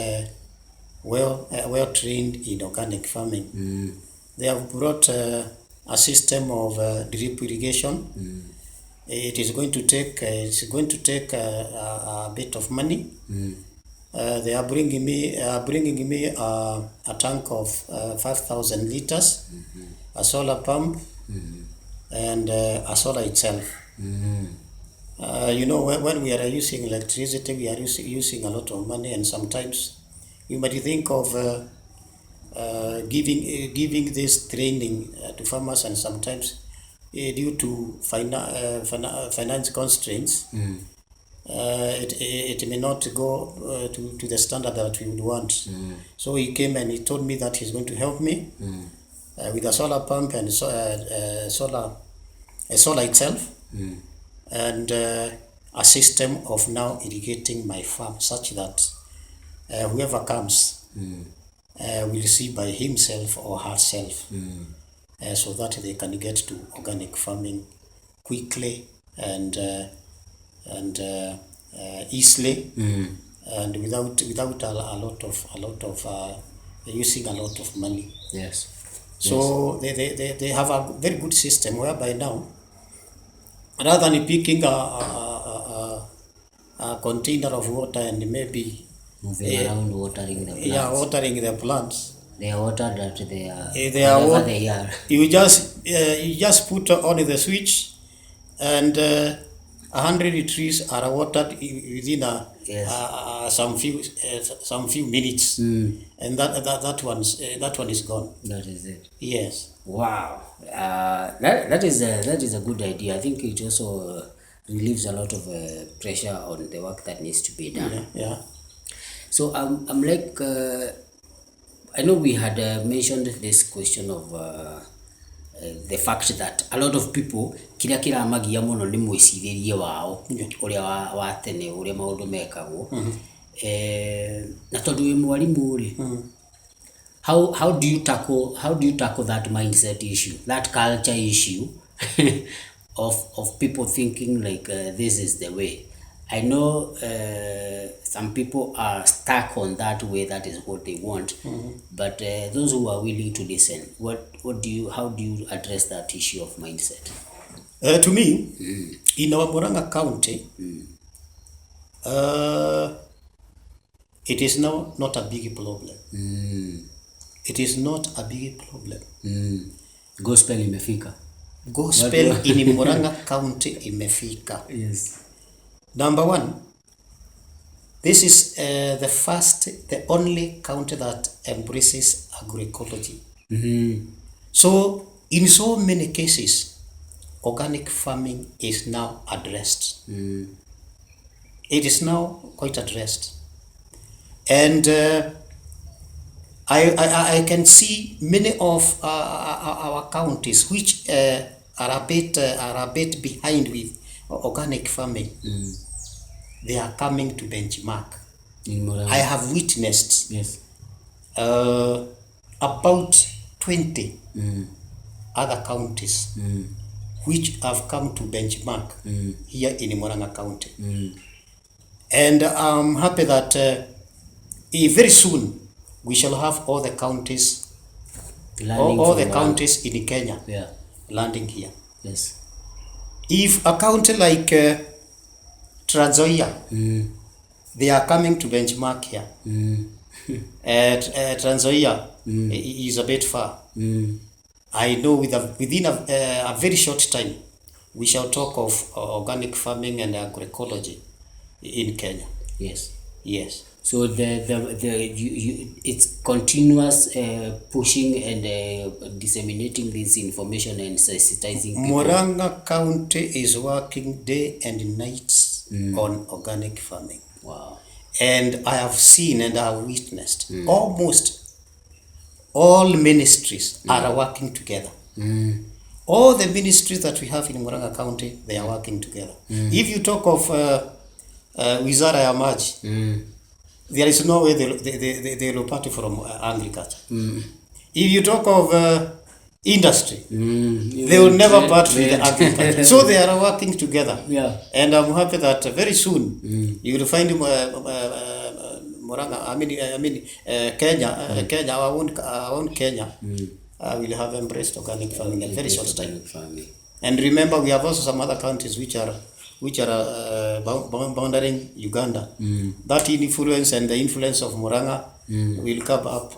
well trained in organic farming. They have brought a system of drip irrigation. It is going to take a bit of money. They are bringing me a tank of 5,000 liters, a solar pump, and a solar itself. You know, when we are using electricity, we are using a lot of money, and sometimes you might think of giving this training to farmers, and sometimes due to finance constraints, it may not go to the standard that we would want. So he came and he told me that he's going to help me with a solar pump and solar itself, and a system of now irrigating my farm, such that whoever comes will see by himself or herself, so that they can get to organic farming quickly and easily, and without a lot of using a lot of money. Yes. So they have a very good system whereby now, rather than picking a container of water and maybe moving around watering the plants. Yeah, watering the plants. They are watered that they are what they are. You just put on the switch, and 100 trees are watered within some few minutes, and that one is gone. That is it. Yes. Wow. That is a good idea. I think it also relieves a lot of pressure on the work that needs to be done. Yeah. So I'm like, I know we had mentioned this question of the fact that a lot of people kira magia muno ni mwiciririe wao uria wa tene uria maundu mekagwo na tondu wi mwarimu ri how do you tackle that mindset issue, that culture issue of people thinking like this is the way? I know some people are stuck on that way, that is what they want, but those who are willing to listen, how do you address that issue of mindset? To me, in our Murang'a County, it is now not a big problem. It is not a big problem. Gospel imefika. Gospel in Murang'a County imefika. Yes. Number one, this is the only county that embraces agroecology. So, in so many cases, organic farming is now addressed. It is now quite addressed. And I can see many of our counties which are a bit behind with organic farming. They are coming to benchmark. I have witnessed about 20 other counties which have come to benchmark here in Murang'a County. And I'm happy that very soon we shall have all the counties, all the counties in Kenya landing here. Yes. If a county like Trans Nzoia, they are coming to benchmark here. Trans Nzoia is a bit far. I know within a very short time we shall talk of organic farming and agroecology in Kenya. Yes. Yes. So it's continuous pushing and disseminating this information and sensitizing people. Murang'a County is working day and night on organic farming. Wow. And I have seen and I have witnessed almost all ministries are working together. All the ministries that we have in Murang'a County, they are working together. If you talk of Wizara ya Maji, there is no way they will part from agriculture. If you talk of industry, they will never part with the agriculture. So they are working together. Yeah. And I'm happy that very soon you will find Murang'a, Kenya, Kenya, our own Kenya, will have embraced organic farming in very short time. And remember, we have also some other countries which are bounding Uganda. That influence and the influence of Murang'a will cover up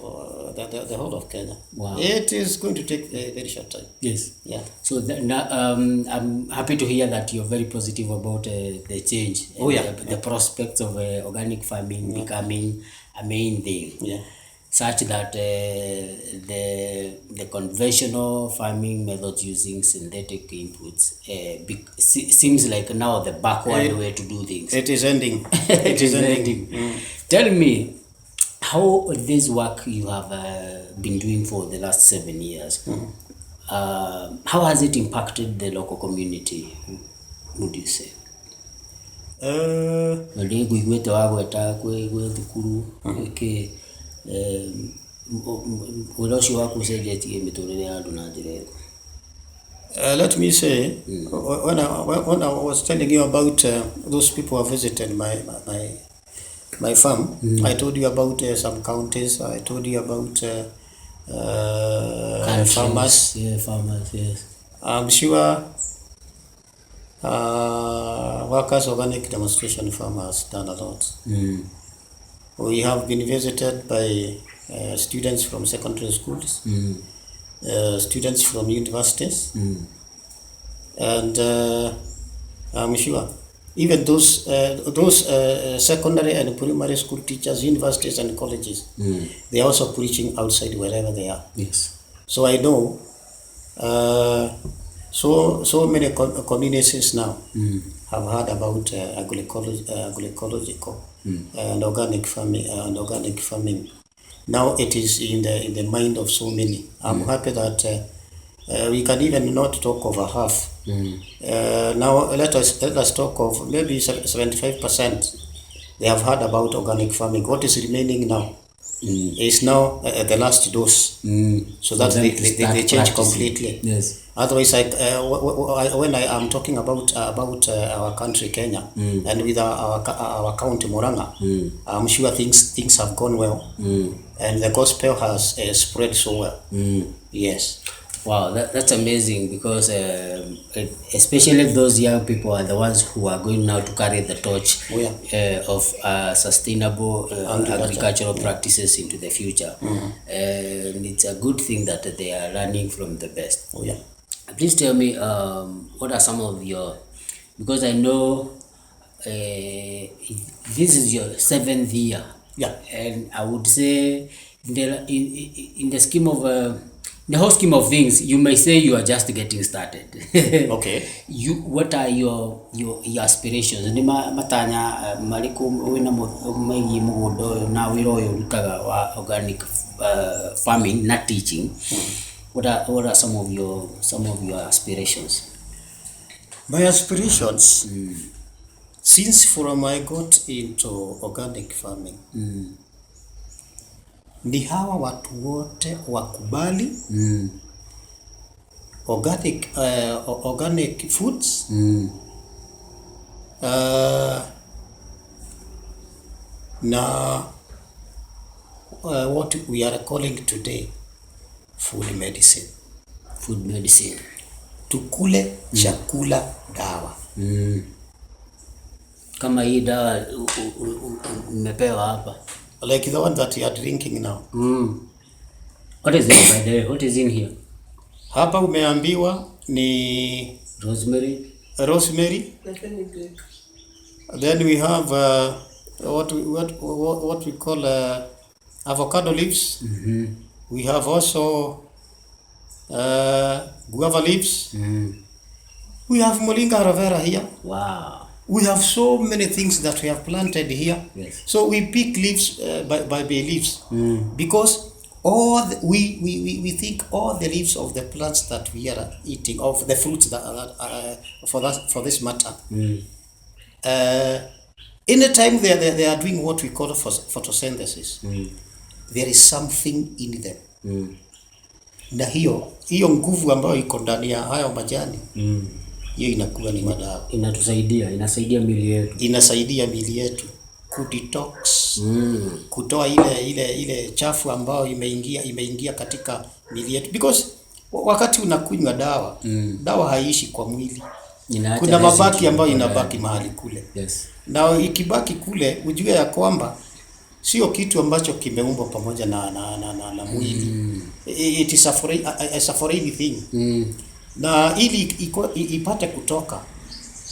the whole of Kenya. Wow. It is going to take a very short time. Yes. Yeah. So I'm happy to hear that you're very positive about the change. The prospects of organic farming becoming a main thing. Yeah. Such that the conventional farming methods using synthetic inputs seems like now the backward way to do things. It is ending. It is ending. Tell me, how this work you have been doing for the last 7 years, how has it impacted the local community, would you say? Let me say, when I was telling you about those people who visited my farm, I told you about some counties. I told you about farmers. Yeah, farmers, yes. I'm sure Workers Organic Demonstration Farm has done a lot. We have been visited by students from secondary schools, students from universities, and I'm sure even those secondary and primary school teachers, universities and colleges, they are also preaching outside wherever they are. Yes. So I know so many communities now have heard about agroecological and organic farming. Now it is in the mind of so many. I'm happy that we can even not talk of a half. Now let us talk of maybe 75%. They have heard about organic farming. What is remaining now is now the last dose, so that they change completely. Yes. Otherwise, when I am talking about our country Kenya and with our county Murang'a, I'm sure things have gone well, and the gospel has spread so well. Yes. Wow, that's amazing, because especially those young people are the ones who are going now to carry the torch of sustainable agricultural practices into the future. And it's a good thing that they are learning from the best. Please tell me, what are some of your, because I know this is your 7th year. Yeah. And I would say in the scheme of the whole scheme of things, you may say you are just getting started. Okay. What are your aspirations? Ni matanya mariku wina megi mugondo na wiro yo rutaga wa organic farming, not teaching. What are some of your aspirations? My aspirations, since from I got into organic farming, ni hawa watu wote wakubali organic foods, na what we are calling today food medicine. Tukule chakula dawa. Kama hii dawa umepewa hapa, like the one that you are drinking now. What is it, by the way? What is in here? Hapa umeambiwa ni rosemary. Then we have what we call avocado leaves. We have also guava leaves. We have moringa aloe vera here. Wow. We have so many things that we have planted here. Yes. So we pick leaves by leaves because we think all the leaves of the plants that we are eating, of the fruits that for this matter, anytime they are doing what we call photosynthesis, there is something in them. Na hiyo nguvu ambayo iko ndani ya hayo majani hiyo inakuwa ni madawa. Inasaidia miili yetu kudetox, kutoa ile chafu ambayo imeingia katika miili yetu, because wakati unakunywa dawa dawa haiishi kwa mwili. Kuna mabaki ambayo inabaki mahali kule. Yes. Na ikibaki kule ujue ya kwamba sio kitu ambacho kimeumbwa pamoja na mwili. It is a foreign thing. Na ili ipate kutoka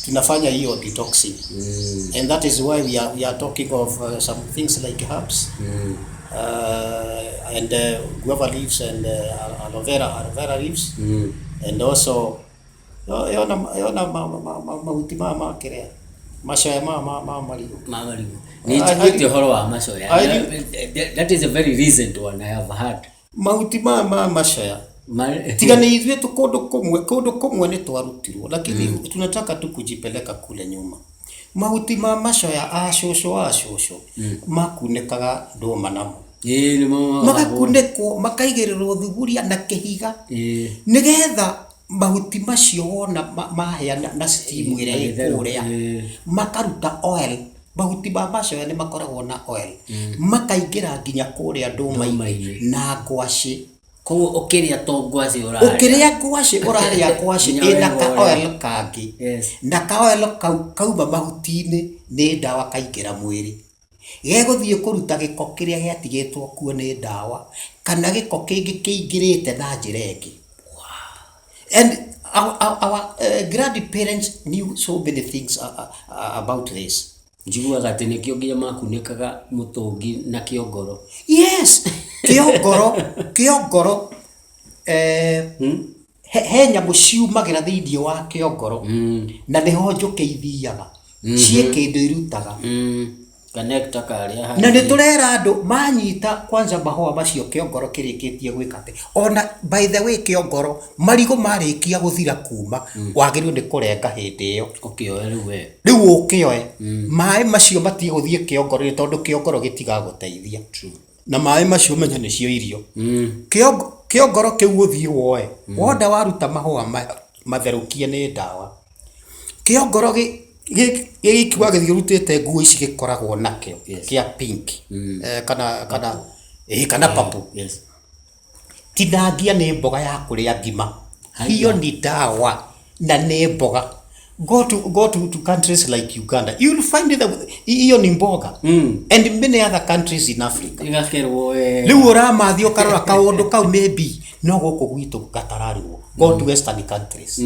tunafanya hiyo detoxing. And that is why we are talking of some things like herbs and guava leaves and aloe vera leaves and also yona mahuti makerea macoya marigo. Nijiguite horo wa macoya. That is a very recent one I have heard. Mahuti macoya tigana ithuĩ kũndũ kũmwe nĩ twarutirwo, lakini tunataka tu kujipeleka kule nyuma. Mahuti macoya acũcũ makunĩkaga ndũma namo, magakunĩkwo makaigĩrĩrwo thuburia na kĩhiga nĩgetha mahuti macio wona mahĩa na steam ĩrĩa ĩkũrĩa makaruta oil. Mahuti macoya nĩ makoragwo na oil, makaingĩra nginya kũrĩa ndũma-inĩ na ngwacĩ. Ukiria to ngwacĩ ũrarĩa ngwacĩ ĩna ka oil kangi. Na ka oil kauma mahuti-inĩ nĩ ndawa kaingĩra mwĩrĩ, gegũthiĩ kũruta gĩko kĩrĩa gĩatigĩtwo kuo nĩ ndawa, kana gĩko kĩngĩ kĩingĩrĩte na njĩra ĩngĩ. And our grandparents knew so many things about this. Njiguaga atĩ nĩkĩo nginya makunĩkaga mũtũngi na kĩongoro. Yes, kĩongoro he nyamũ ciumagĩra thĩinĩ wa kĩongoro na nĩho njũkĩ ithiaga ciĩ kĩndũ irutaga connector karĩa. Na nĩ tũrera andũ manyita kwanza mahũa macio kĩongoro kĩrĩkĩtie gwĩka atĩ. Ona by the way kĩongoro marigũ marĩkia gũthira kuma wagĩrĩirwo nĩ kũrenga hĩndĩ ĩyo rĩu ũkĩoe. Maĩ macio matige gũthiĩ kĩongoro tondũ kĩongoro gĩtigagũteithia. Na maĩ macio menya nĩcio irio. Kĩongoro kĩu ũthiĩ woe wonda waruta mahũa matherũkie nĩ ndawa. Kĩongoro gĩkiuga gĩthiĩ rutĩte nguo ici gĩkoragwo nakĩo kĩa pink kana purple. Tinangia nĩ mboga ya kũrĩa ngima, hiyo ni dawa na nĩ mboga. Go to countries like Uganda, you will find that hiyo ni mboga and many other countries in Africa. Rĩu ũramathi ũkarora kaũndũ kau maybe no gũkũ gwitũ gatararĩrwo. Go to western countries. I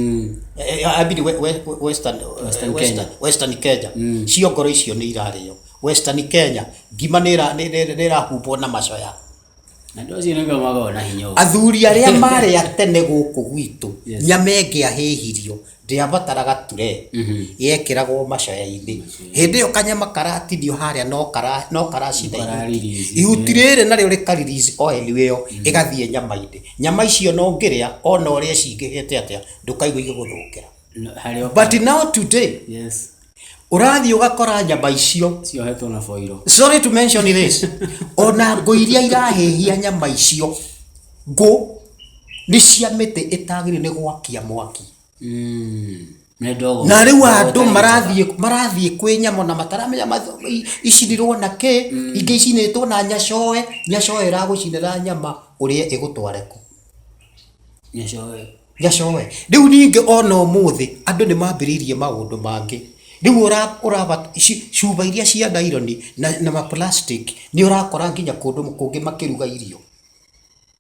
mean western Kenya. Ciongoro icio nĩ irarĩo. Western Kenya ngima nĩ ĩrahumbwo na macoya. Athuri arĩa marĩa tene gũkũ gwitũ nyama ĩngĩahĩhirio ndĩabataraga ture yekĩragwo macoya-inĩ. Hĩndĩ ĩyo kanyama karatinio harĩa no karacina ihuti rĩrĩ narĩo rĩkaririzi oil ĩyo ĩgathiĩ nyama-inĩ. Nyama icio no ngĩrĩa ona ũrĩa cingĩhĩte atĩa ndũkaigua igũthũkĩra. But now today ũrathiĩ ũgakora nyama icio ciohetwo na foil. Sorry to mention this. Ona ngũ iria irahĩhia nyama icio ngũ nĩ cia mĩtĩ ĩtagĩrĩire nĩ gwakia mwaki. Na rĩu andũ marathiĩ kwĩ nyama na mataramenya icinirwo na kĩ, ingĩ icinĩtwo na nyacoe ĩragũcinĩra nyama ũrĩa ĩgũtware kũ. Nyacoe rĩu ningĩ ona ũmũthĩ andũ nĩ mambĩrĩirie maũndũ mangĩ. Rĩu ũraba cuba iria cia nylon na ma plastic nĩ ũrakora nginya kũndũ kũngĩ makĩruga irio.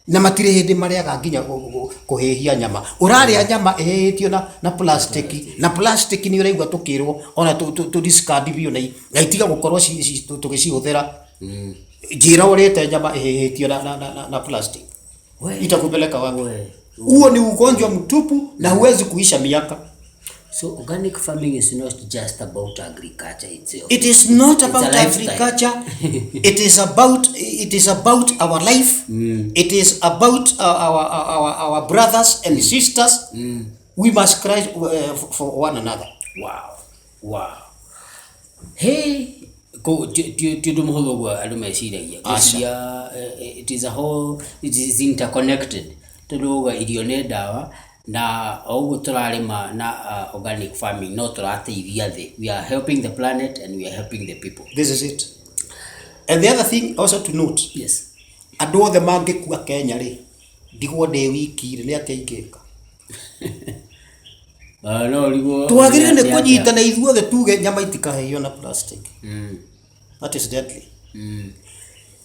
na matire hindi mariaga nginya kuhihia nyama uraria nyama ehitio na plastic ni uraigwa tukirwo ona tu discard bio na itiga gukorwo tugicihuthira njira urite nyama ehitio na plastic itakupeleka wapi? Huo ni ugonjwa mtupu na huwezi kuisha miaka. So organic farming is not just about agriculture itself. It is not about agriculture. It is about our life. It is about our brothers and sisters. We must cry for one another. Wow. Hey, go to muhogo alumesiragia. It is a whole. It is interconnected. Tudoga idione dawa. Na ogu turarima na organic farming no turateithia thi. We are helping the planet and we are helping the people. This is it. And the other thing also to note. Yes. Andu othe mangikua Kenya ri ndigwo ndi wiki ri ni ateingika. No ligo. Twagire ni kunyitana ithuothe tuge nyama itikaheo na plastic. That is deadly.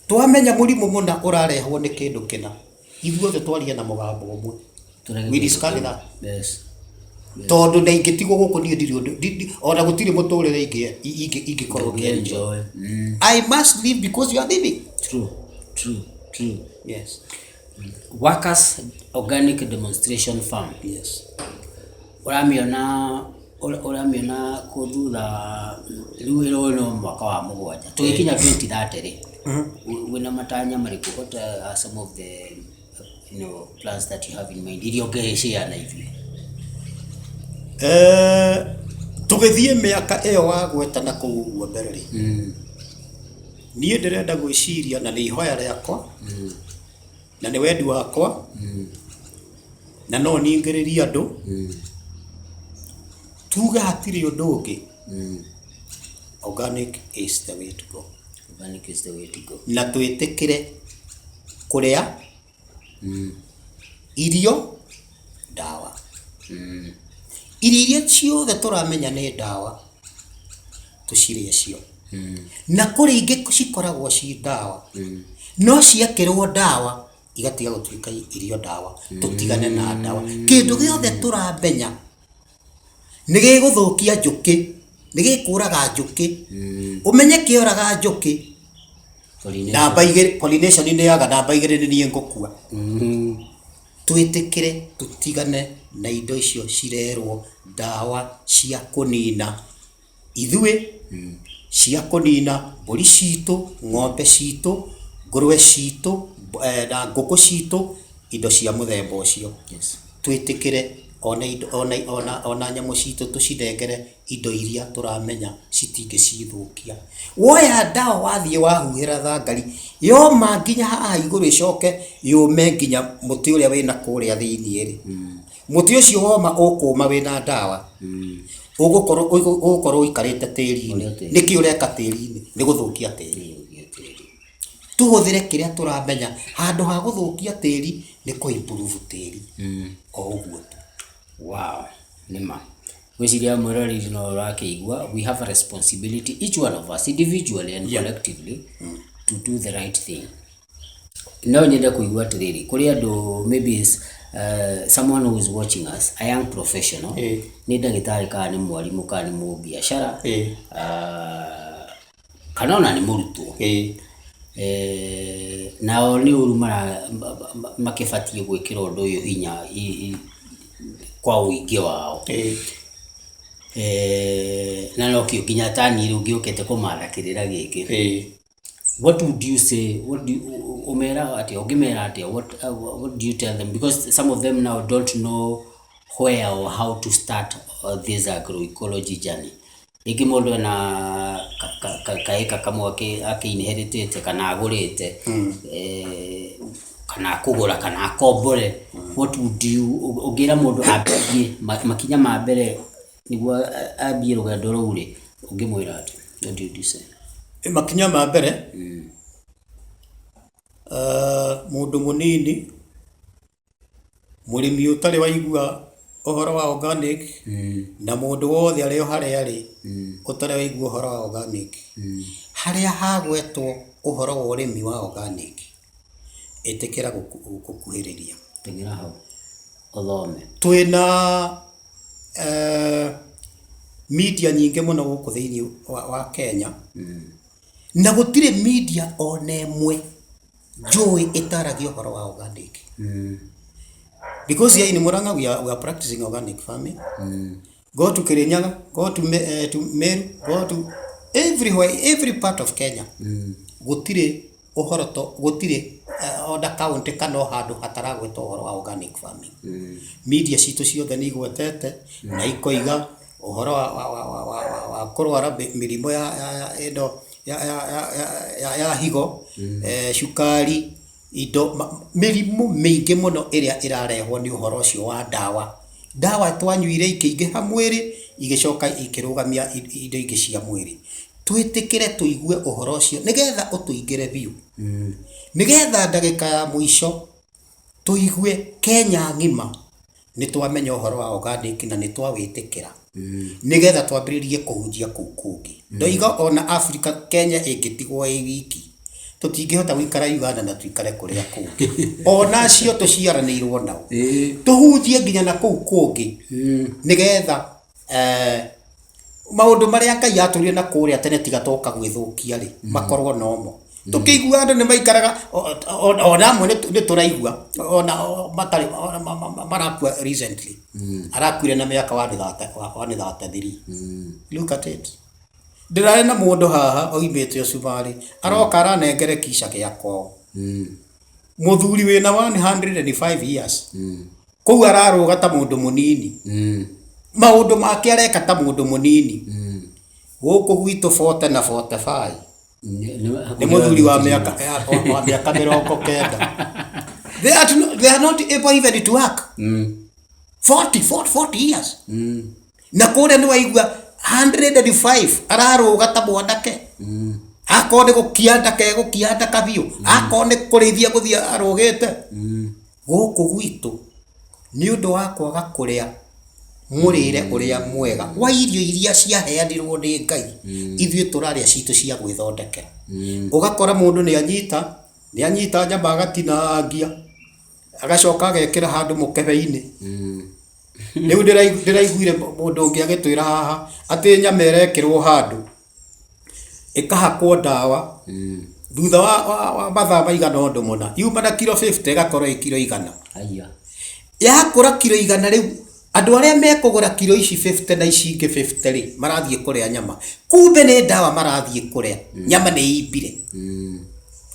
Twamenya murimu muna urarehwo ni kindu kina. Ithuothe twaria na mugambo umwe. We discard that. Yes. Tondu na ingitigwo guku ni ndiri ona gutiri muturire ingikorwo enjoy. I must live because you are living. True. Yes. Workers organic demonstration farm. Yes. Uramiona kuthura riwiro no mwaka wa mugwanja tugikinya 2030 ri wina matanya mariku what are some of the plans that you have in mind irio ngeshia na ithuĩ tugithie miaka iyo wagwetana kuguo mbere ri niĩ ndirenda gwiciria na nĩ ihoya rĩakwa na nĩ wendi wakwa na no ningĩrĩria andũ tuga hatirĩ ũndũ ũngĩ organic is the way to go. Organic is the way to go. Na twĩtĩkĩre kũrĩa irio ndawa irio ciothe tũramenya nĩ ndawa tucirie cio na kũrĩ ingĩ cikoragwo ci ndawa no ciakĩrwo ndawa igatiga gũtuĩka irio ndawa tũtigane na ndawa kĩndũ gĩothe tũramenya nĩ gĩgũthũkia njũkĩ nĩ gĩkũraga njũkĩ umenye kĩoraga njũkĩ namba igĩrĩ pollination nĩ yaga namba igĩrĩ nĩ niĩ ngũkua twĩtĩkĩre tutigane na indo icio cirerwo ndawa cia kũnina ithuĩ cia kũnina mbũri citũ ng'ombe citũ ngũrwe citũ na ngũkũ citũ indo cia mũthemba ũcio twĩtĩkĩre ona nyamũ citũ tũcinengere indo iria tũramenya citingĩcithũkia woya ndawa wathiĩ wahuhĩra thangari yoma nginya haha igũrũ icoke yume nginya mũtĩ ũrĩa wĩna kũrĩa thĩinĩ rĩ mũtĩ ũcio woma ũkũma wĩna ndawa ũgũkorwo ikarĩte tĩri-inĩ nĩkĩ ũreka tĩri-inĩ nĩ gũthũkia tĩri tuhũthĩre kĩrĩa tũramenya handũ ha gũthũkia tĩri nĩ kũ-improve tĩri o ũguo tu. Wow, nima. Gwiciria mwirori no rakĩigua, we have a responsibility, each one of us individually and collectively to do the right thing. No nyenda kuigua atĩrĩrĩ kũrĩ andũ maybe is someone who is watching us, a young professional, nĩ ndagĩtarĩ kana nĩ mwarimũ kana nĩ mũbiacara kana ona nĩ mũrutwo nao nĩ ũru makĩbatiĩ gwĩkĩra ũndũ ũyũ hinya kwa ũingĩ wao na no kĩo nginya tani rĩu ngĩũkĩte kũmathakĩrĩra gĩkĩ. What would you say? What do you umera atia ungimera atia what do you tell them, because some of them now don't know where or how to start this agroecology journey? Igi mundu na kaika kamwe inherited kana agurite kana kugura kana akombore, what would you ugira mundu ambie makinya ma mbere niguo ambie rugendo rũu ri ungimwira ati what do you say? Makinya ma mbere mundu munini murimi utari waigua uhoro wa organic na mundu wothe ari haria ari utari waigua uhoro wa organic haria hagwetwo uhoro wa urimi wa organic etekera gukuhiriria tengera hau othome twina media nyingi muno guku thiini wa Kenya na gutire media onemwe njui itaragio horo wa organic because here in Murang'a we are practicing organic farming go to Kirinyaga, go to Meru, go to everywhere, every part of Kenya gutire uhoro gutire oda county kana handu hataragwetwo uhoro wa organic farming media citu ciothe ni igwetete na ikoiga uhoro wa kurwara mirimo ya higo shukari indo mirimu mingi muno iria irarehwo ni uhoro cio wa dawa twanyuire ikiingiha mwiri igicoka ikirugamia indo ingi cia mwiri twitikire tuigue uhoro ucio nigetha utuingire biu nigetha ndagika ya mwisho tuigue Kenya ngima ni twamenya uhoro wa organic na ni twawitikira nigetha twambiririe kuhunjia kungi ndoiga ona Africa Kenya ingitigwo i wiki tutingihota gwikara Uganda na tuikare kuria kungi ona cio tuciaranirwo nao tuhunjie nginya na kungi nigetha maundu maria Ngai aturire na kuria tene tiga toka gwithukia ri makorwo nomo tukigua andu ni maikaraga ona mwe ni turaigua ona matari marakua recently arakuire na miaka wa 33 look at it ndirare na mundu haha oimite Osumari aroka aranengere kisha giakwo muthuri wina 105 years kou araruga ta mundu munini maundu make areka ta mundu munini guku gwitu 40 na 45 ni muthuri wa miaka 90 they are not able even to work 40 years na kore ni waigua 105 araruga ta mwanake akone gukianda kabio akone kurithia guthia arugite guku gwitu ni undu wa kwaga kuria murire uria mwega wa irio iria ciaheanirwo ni Ngai ithuĩ turaria citu cia gwithondekera ugakora mundu ni anyita njamba agatinangia agacoka agekira handu mukebe-ini riu ndiraiguire mundu ungi agitwira haha ati nyama irekirwo handu ikahakwo dawa thutha wa mathaa maigana undu muna yuma na kilo 50 igakorwo kilo 100 aya yakura kilo 100 riu andu aria mekugura kilo ici 50 na ici ingi 50 ri marathie kuria nyama kumbe ni dawa marathie kuria nyama ni ibire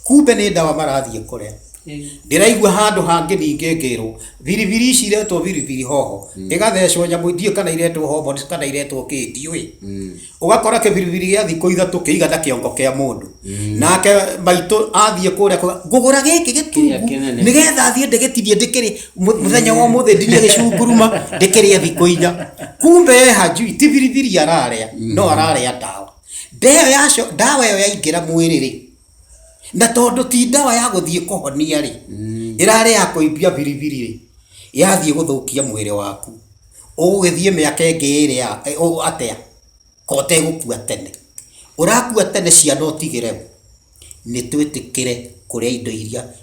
kumbe ni dawa marathie kuria ndiraigua handu hangi ninge ngirwo biribiri ici iretwo biribiri hoho igathecwo nyamu ndio kana iretwo hoho kana iretwo kindiui ugakora ke biribiri gya thiko ithatũ kiigana kiongo kia mundu nake maitu athie kuria ngugura giki gitungu nigetha athie ndegetirie ndikiri muthenya wa muthi ndinie gicunguruma ndikirie thiko inya kumbe hajui ti biribiri araria no araria dawa yo yaingira mwiri ri na tondu ti dawa ya guthie kuhonia ri irare ya kuibia biribiri ri yathie guthukia mwiri waku ugithie miaka ingi iri atia kote gukua tene urakua tene cia no tigire ni twitikire kuria indo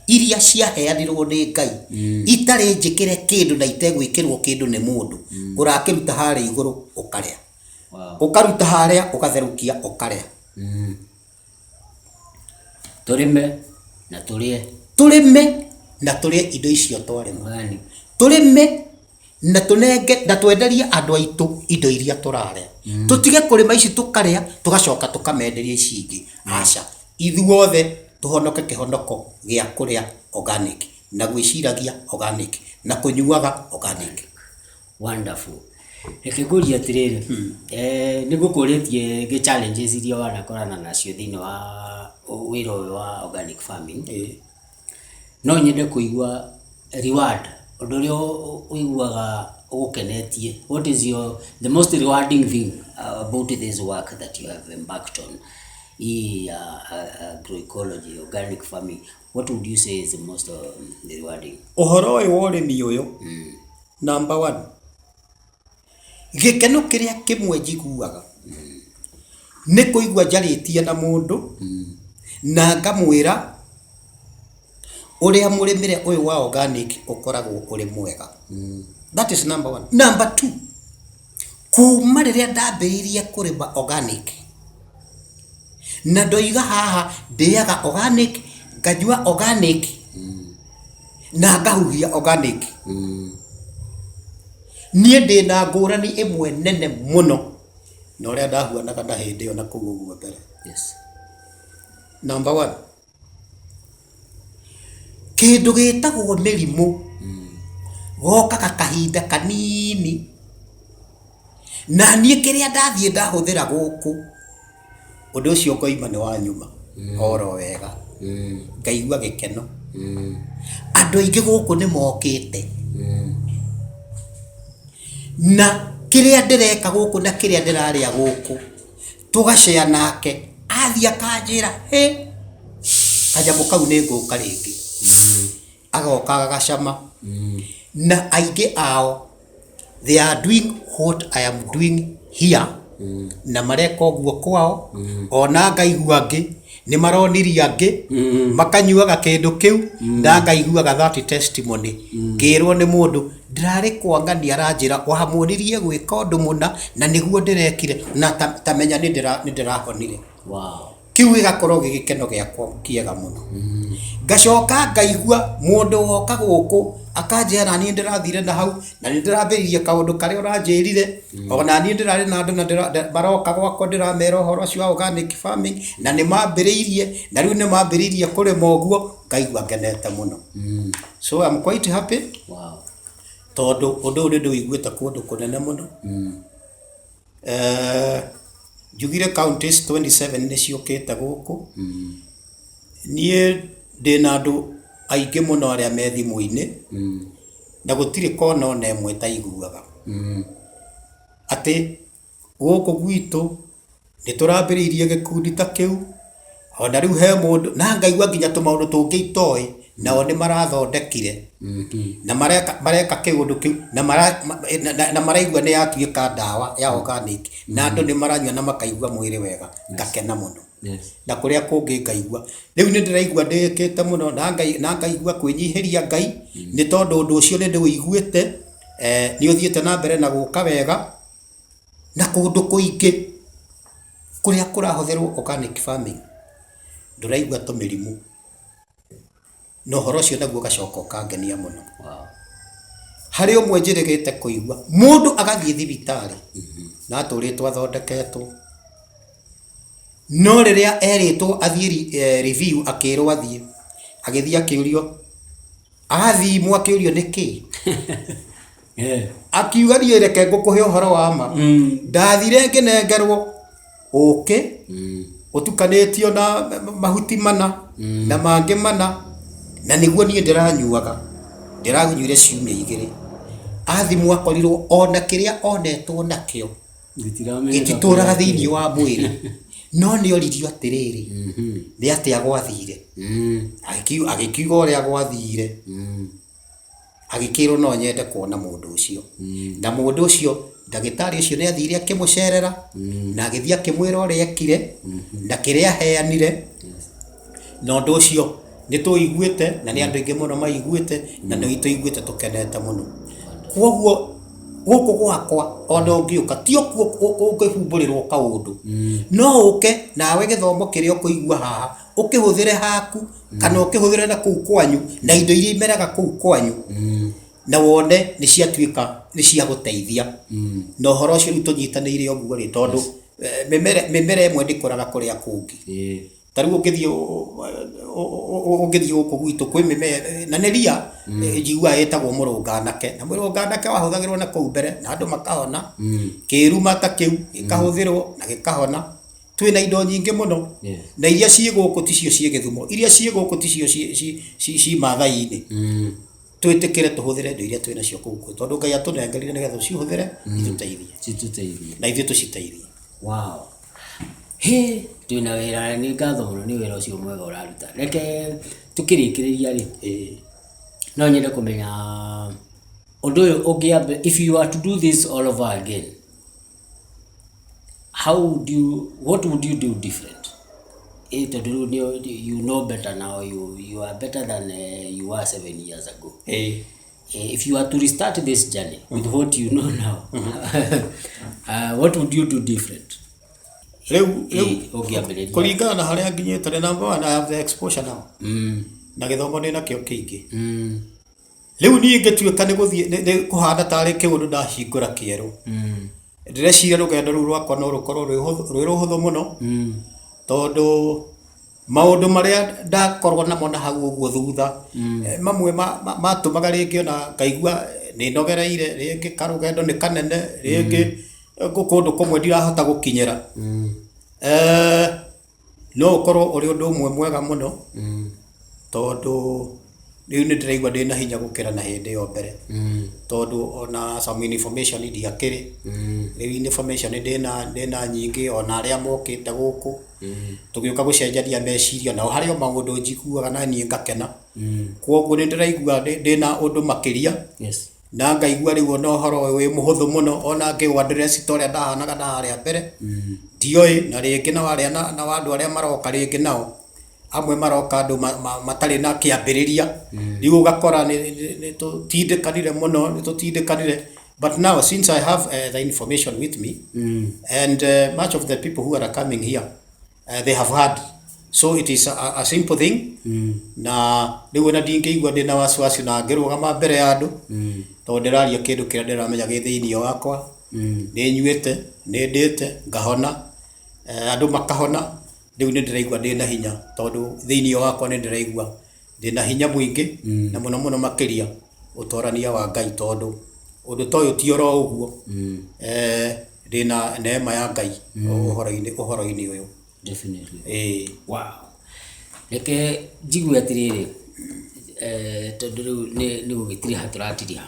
iria ciaheanirwo ni Ngai itari njikire kindu na itegwikirwo kindu ni mundu urakiruta hari iguru ukaria ukaruta haria ugatherukia ukaria turime na turie indo icio twarima turime na tunenge na twenderie andu aitu indo iria turare tutige kurima ici tukaria tugacoka tukamenderia ici ingi aca ithuothe tuhonoke kihonoko gia kuria organic na gwiciragia organic na kunyuaga organic. Wonderful. Ekiguria tirire nigukuritie ge challenges iria wanakorana nacio thini wa wiro wa organic farming no nyende kuigua reward undu uiguaga ukenetie. What is the most rewarding thing about this work that you have embarked on agroecology, organic farming? What would you say is the most rewarding? Uhoro uyu wa urimi uyu number 1 gikeno kiria kimwe njiguaga ni kuigua njaritie na mundu na ngamwira uria murimire uyu wa organic ukoragwo uri mwega. That is number 1. Number 2, kuma riria ndambiririe kurima organic na ndoiga haha ndiaga organic, nganyua organic na ngahuhia organic, nie ndina ngurani imwe nene muno na uria ndahuanaga na hindi yo na kuu uguo mbere. Yes. Number 1, kindu gitagwo mirimu gokaga kahinda kanini, na nie kiria ndathie ndahuthira guku undu ucio ngoima ni wa nyuma oro wega, ngaigua gikeno. Andu aingi guku ni mokite na kiria ndireka guku na kiria ndiraria guku tugashare nake, athia akanjira he kanyamu kau ni nguka ringi, agoka agacama. Na aingi ao they are doing what I am doing here, na mareka uguo kwao, ona ngaigua angi ni maroniria angi makanyuaga kindu kiu, na ngaiguaga that testimony ngirwo ni mundu ndirari kwangania aranjira wahamuririe gwika undu muna na niguo ndirekire na tamenya ni ndirahonire. Wow. Kiu igakorwo gigikeno giakwa kiega muno. Ngacoka ngaigua mundu woka guku akanjira na ni ndirathire na hau na ni ndirambiririe kaundu karia uranjirire, ona ni ndirari na andu na baroka gwakwa ndiramera uhoro ucio wa organic farming na ni mambiriirie na riu ni mambiriirie kurima uguo, ngaigua ngenete muno. So I'm quite happy. Wow. Tondu undu uri nduiguite kundu kunene muno. Jugire counties 27 ni ciukite guku. Nie ndina andu aingi muno aria me thimu-ini, na gutiri kona ona imwe taiguaga ati guku gwitu ni turambiriirie gikundi ta kiu, ona riu he mundu na ngaigua nginya tumaundu tungi itoi nao ni marathondekire na mareka kiundu kiu na maraigua ni yatuika dawa ya organic na andu ni maranyua na makaigua mwiri wega, ngakena muno. Yes. Na kuria kungi ngaigua riu ni ndiraigua ndikite muno na ngaigua kwinyihiria Ngai ni tondu undu ucio ni ndiwiguite ni uthiete na mbere na guka wega na kundu kuingi kuria kurahuthirwo organic farming ndiraigua tumirimu no horo cio naguo gacoka kangenia muno. Wow. Hari umwe njirigite kuigua mundu agathie thibitari na aturitwo athondeketwo, no riria eritwo athie review akirwo athie agithie akiurio athimwo akiurio niki akiuga nie reke ngukuhe uhoro wa ma ndathire nginengerwo uke utukanitio na mahuti mana na mangi mana na niguo nie ndiranyuaga ndiragunyuire ciumia igiri. Athimwo akorirwo ona kiria onetwo nakio gitituraga thiini wa mwiri no ni oririo atiriri ni ati agwathire agikiuga uria gwathire agikirwo no nyende kuona mundu ucio na mundu ucio ndagitari ucio ni athire akimucerera na agithia akimwira uria ekire na kiria heanire na undu ucio ni tuiguite na ni andu ingi muno maiguite na ni tuiguite tukenete muno. Kwoguo guku gwakwa ona ungiuka ti okuo ukihumburirwo kaundu no uke nawe githomo kiria ukuigua haha ukihuthire haku kana ukihuthire na kuu kwanyu na indo iria imeraga kuu kwanyu na wone ni ciatuika ni cia guteithia no horo ucio ni tunyitanire oguo ri tondu mimere imwe ndikuraga kuria kungi. Tariu ungithie guku gwitu kwi mimere na neria njigua etagwo murunganake na murunganake wahuthagirwo na kuu mbere na andu makahona kiruma ta kiu gikahuthirwo na gikahona. Twina indo nyingi muno na iria cie guku ticio cie Githumo, iria cie guku ticio ci Maathai-ini twitikire tuhuthire indo iria twina cio kuu tondu Ngai atunengerire nigetha cihuthire cituteithie na ithuĩ tuciteithie. Wow. He twina wira ni ngatho muno ni wira ucio mwega uraruta. Reke tukirikiriria ri no nyende kumenya undu uyu ungiambe, if you are to do this all over again, what would you do different? you know better now, you are better than you were 7 years ago. If you are to restart this journey with what you know now, what would you do different? Kuringana na haria nginyite, number one, I have the exposure now. Na githomo ni nakio kiingi. Riu ni ngituika ni guthie ni kuhanda tari kiundu ndahingura kieru. Ndireciria rugendo ru rwakwa no rukorwo rwi ruhuthu muno. Tondu maundu maria ndakorwo namo na hau uguo thutha, mamwe matumaga ringi ona ngaigua ni nogereire, ringi karugendo ni kanene, ringi kundu kumwe ndirahota gukinyira. No ukorwo uri undu umwe mwega muno, tondu riu ni ndiraigua ndina hinya gukira na hindi yo mbere. Tondu ona some information ndiakiri, riu information ndina nyingi, ona aria mokite guku tugiuka gucenjania meciria nao hario maundu njiguaga na nie ngakena. Kwoguo ni ndiraigua ndina undu makiria, na ngaigua riu no horo wi muhuthu muno, ona ngiwa address toria ndahanaga na haria mbere ndioi, na ringi na waria na wandu aria maroka ringi nao amwe maroka andu matari na kiambiriria, riu ugakora ni tutindikanire muno, ni tutindikanire. But now, since I have the information with me, and much of the people who are coming here, they have heard, so it is a simple thing. Na riu na ndingiigua ndina wasiwasi na ngirugama mbere ya andu, tondu ndiraria kindu kiria ndiramenya gi thiini wakwa, ni nyuite, ni ndite, ngahona, andu makahona. Riu ni ndiraigua ndina hinya, tondu thiini wakwa ni ndiraigua ndina hinya mwingi, na muno muno makiria utorania wa Ngai, tondu undu toyo ti oro uguo. Ndina neema ya Ngai uhoro-ini uyu. Definitely. Wow. Reke njigue atiriri, tondu riu ni gugitiri haturatiria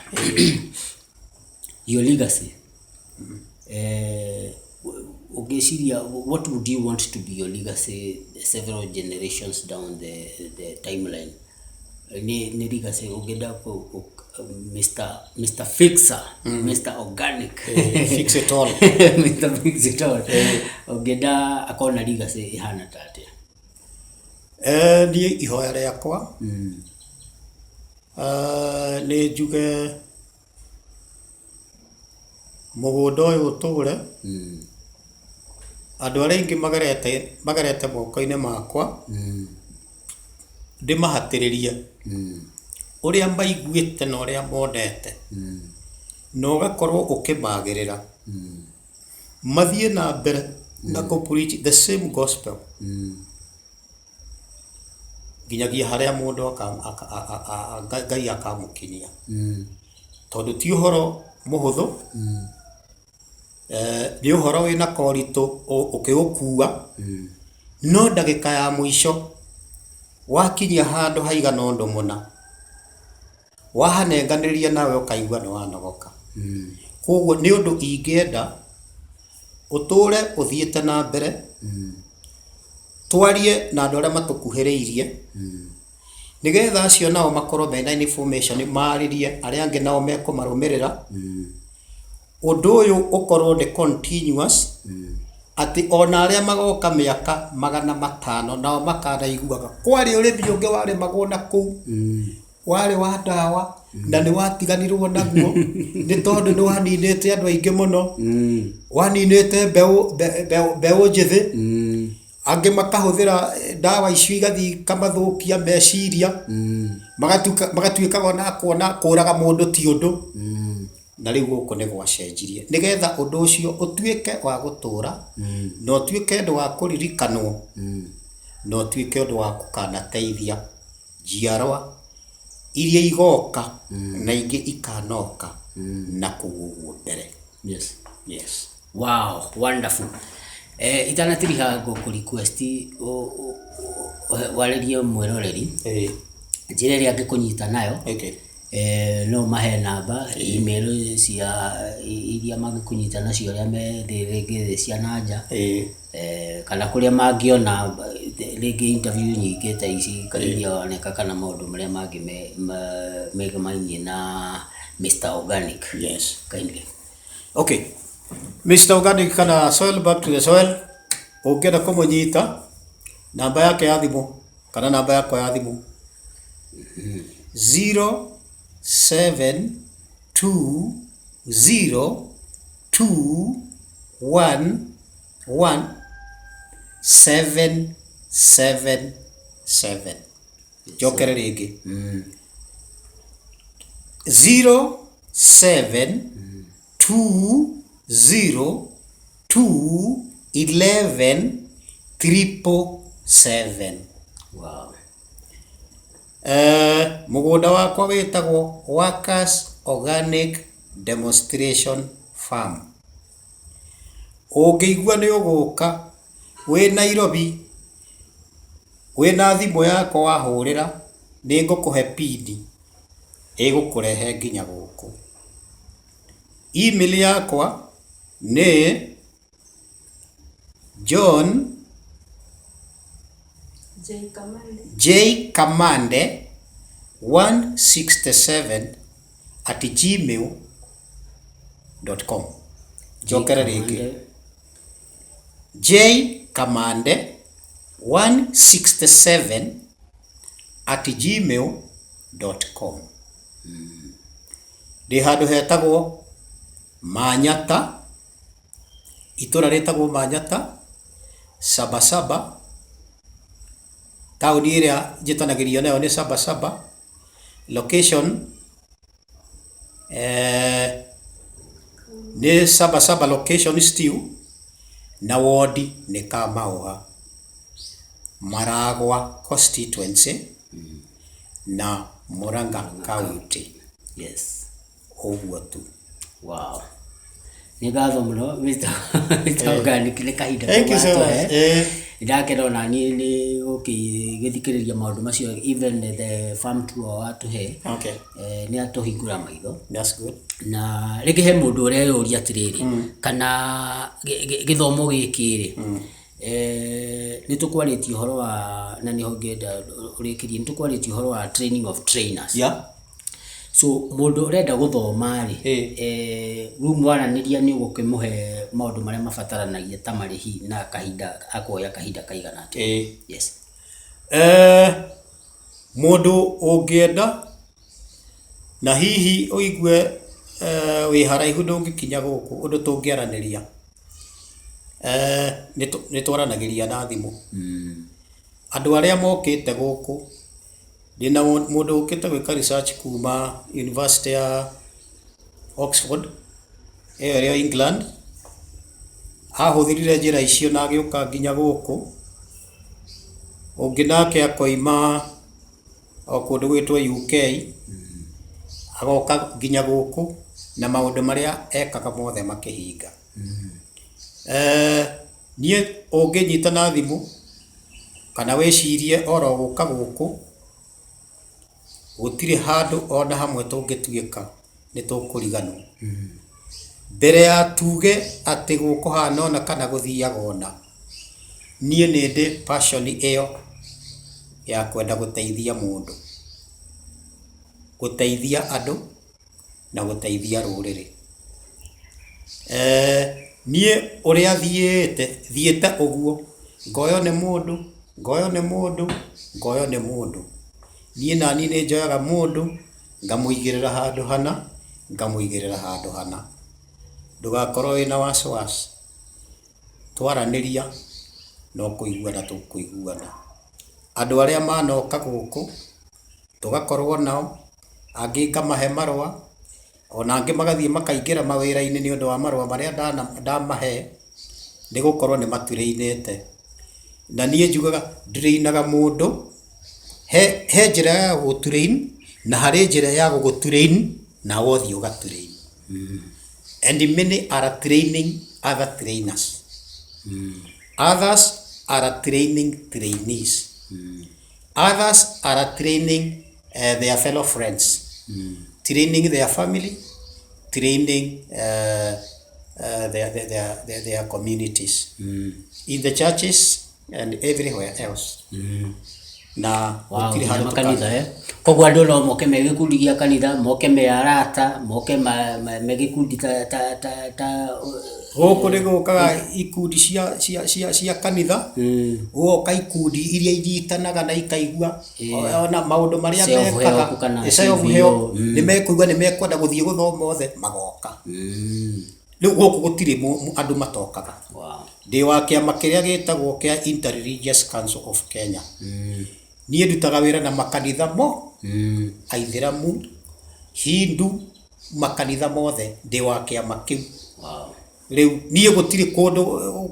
your legacy. Ugeciria, what would you want to be your legacy several generations down the timeline? Ni legacy ugenda Mr. Fixer, Mr. Organic, fix it all. Mr. Fix it all. Ugenda akona legacy ihana tate. Ni ihoya riakwa, ni njuge mugunda uyu uture, andu aria ingi magerete moko-ini makwa, ndimahatiririe uria maiguite na uria monete, no gakorwo ukimagirira mathie na mbere na go preach the same gospel ginyagia haria mundu Ngai akamukinyia. Tondu ti uhoro muhuthu, ni uhoro wina korito ukiukua, no ndagika ya mwisho wakinyia handu haigana undu muna, wahanenganiria nawe ukaigua ni wanogoka. Kwoguo ni undu ingienda uture uthiete na mbere, twarie na andu aria matukuhiriirie, nigetha acio nao makorwo mena information maririe aria angi nao mekumarumirira. Undu uyu ukorwo ni continuous, ati ona aria magoka miaka 500 nao makanaiguaga kwari urimi ungi wari magona kuu, wari wa ndawa na ni watiganirwo naguo, ni tondu ni waninite andu aingi muno, waninite mbeu njithi, angi makahuthira ndawa icio igathi kamathukia meciria, magatuikaga ona kuona kuraga mundu ti undu. Na riu guku ni gwacenjirie nigetha undu ucio utuike wa gutura, no tuike undu wa kuririkanwo, no tuike undu wa gukanateithia njiarwa iria igoka na ingi ikanoka na kuguo mbere. Yes. Wow, wonderful. Itanatiriha go request walerie mweroreri, njira ria ngikunyita nayo. No mahe namba, email cia iria mangikunyita nacio ria me ringi cia nanja, kana kuria mangiona ringi interview nyingi ta ici kairia oneka, kana maundu maria mangi megamaini na Mr. Organic. Yes, kindly. Okay, Mr. Organic kana soil back to the soil, ungenda kumunyita namba yake ya thimu kana namba yako ya thimu 0720211777. Jokere rĩngĩ 0720211777. Wow. Mugunda wakwa witagwo Workers Organic Demonstration Farm. Ũngĩigua nĩ ũgũka wĩ Nairobi wĩna thimũ yakwa wahũrĩra nĩ ngũkũhe pidi ĩgũkũrehe nginya gũkũ. Email yakwa nĩ John J Kamande 167@gmail.com. Jokere rĩngĩ J Kamande 167@gmail.com. Ndĩ handũ hetagwo Manyata, itũra rĩtagwo Manyata, Sabasaba. Taũni ĩrĩa njitanagĩrio nayo nĩ Sabasaba. Location nĩ Sabasaba location still, na ward nĩ Kamaoha, Maragwa constituency na Murang'a County. Yes. Ũguo tu. Wow. Nĩ ngatho mũno Mr. Organic nĩ kahinda Thank you so much. Ndakena ona niĩ nĩ gũgĩthikĩrĩria maũndũ macio, even the farm tour watũhe. Okay. Nĩ atũhingũra maitho. That's good. Na rĩngĩ he mũndũ ũreyũria atĩrĩrĩ kana gĩthomo gĩkĩ rĩ nĩ tũkwarĩtie ũhoro wa na nĩ ngĩenda ũrĩkĩrie nĩ tũkwarĩtie ũhoro wa training of trainers. Yeah. So mũndũ ũrenda gũthoma rĩ rĩu mwaranĩria nĩ ũgũkĩmũhe maũndũ marĩa mabataranagia ta marĩhi na kahinda akoya kahinda kaigana atĩa? Yes. Mũndũ ũngĩenda na hihi ũigue wĩ haraihu ndũngĩkinya gũkũ ũndũ tũngĩaranĩria nĩ twaranagĩria na thimũ. Andũ arĩa mokĩte gũkũ ndĩna mũndũ ũkĩte gwĩka research kuma University ya Oxford ĩyo England, ahũthĩrire njĩra icio na agĩũka nginya gũkũ. Ũngĩ nake akoima o kũndũ gwĩtwo UK agoka nginya gũkũ na maũndũ marĩa ekaga mothe makĩhinga. Niĩ ũngĩnyita na thimũ kana wĩcirie oro gũka gũkũ gũtirĩ handũ ona hamwe tũngĩtuĩka nĩ tũkũriganwo. Mbere ya tuge atĩ gũkũ hana ona kana gũthiaga ona, niĩ nĩ ndĩ passion ĩyo ya kwenda gũteithia mũndũ, gũteithia andũ na gũteithia rũrĩrĩ. Niĩ ũrĩa thiĩte ũguo ngoyo nĩ mũndũ. Niĩ nani nĩ njoyaga mũndũ ngamũigĩrĩra handũ hana. Ndũgakorwo wĩna wasiwasi, twaranĩria no kũiguana tũkũiguana. Andũ arĩa manoka gũkũ tũgakorwo nao, angĩ ngamahe marũa, ona angĩ magathiĩ makaingĩra mawĩra-inĩ nĩ ũndũ wa marũa marĩa ndamahe, nĩ gũkorwo nĩ maturĩinĩte. Na niĩ njugaga ndĩrĩinaga mũndũ he njĩra ya gũturain na harĩ njĩra ya gũgũturain na wothi ũgaturain. And many are training other trainers. Others are training trainees. Others are training their fellow friends, training their family, training their communities, in the churches and everywhere else. na gutire handu makanitha koguo andu no moke me gikundi gia kanitha moke me arata moke me gikundi ta gũkũ nĩ gũkaga ikundi cia kanitha gũgoka ikundi iria inyitanaga na ikaigua ona maũndũ marĩa mekaga self-help nĩ mekũigua nĩ mekwenda gũthiĩ gũthoma othe magoka rĩu gũkũ gũtirĩ andũ matokaga ndĩ wa kĩama kĩrĩa gĩtagwo kĩa Interreligious Council of Kenya niĩ ndutaga wĩra na makanitha Aithĩramu Hindu makanitha mothe ndĩ wa kĩama kĩu rĩu niĩ gũtirĩ kũndũ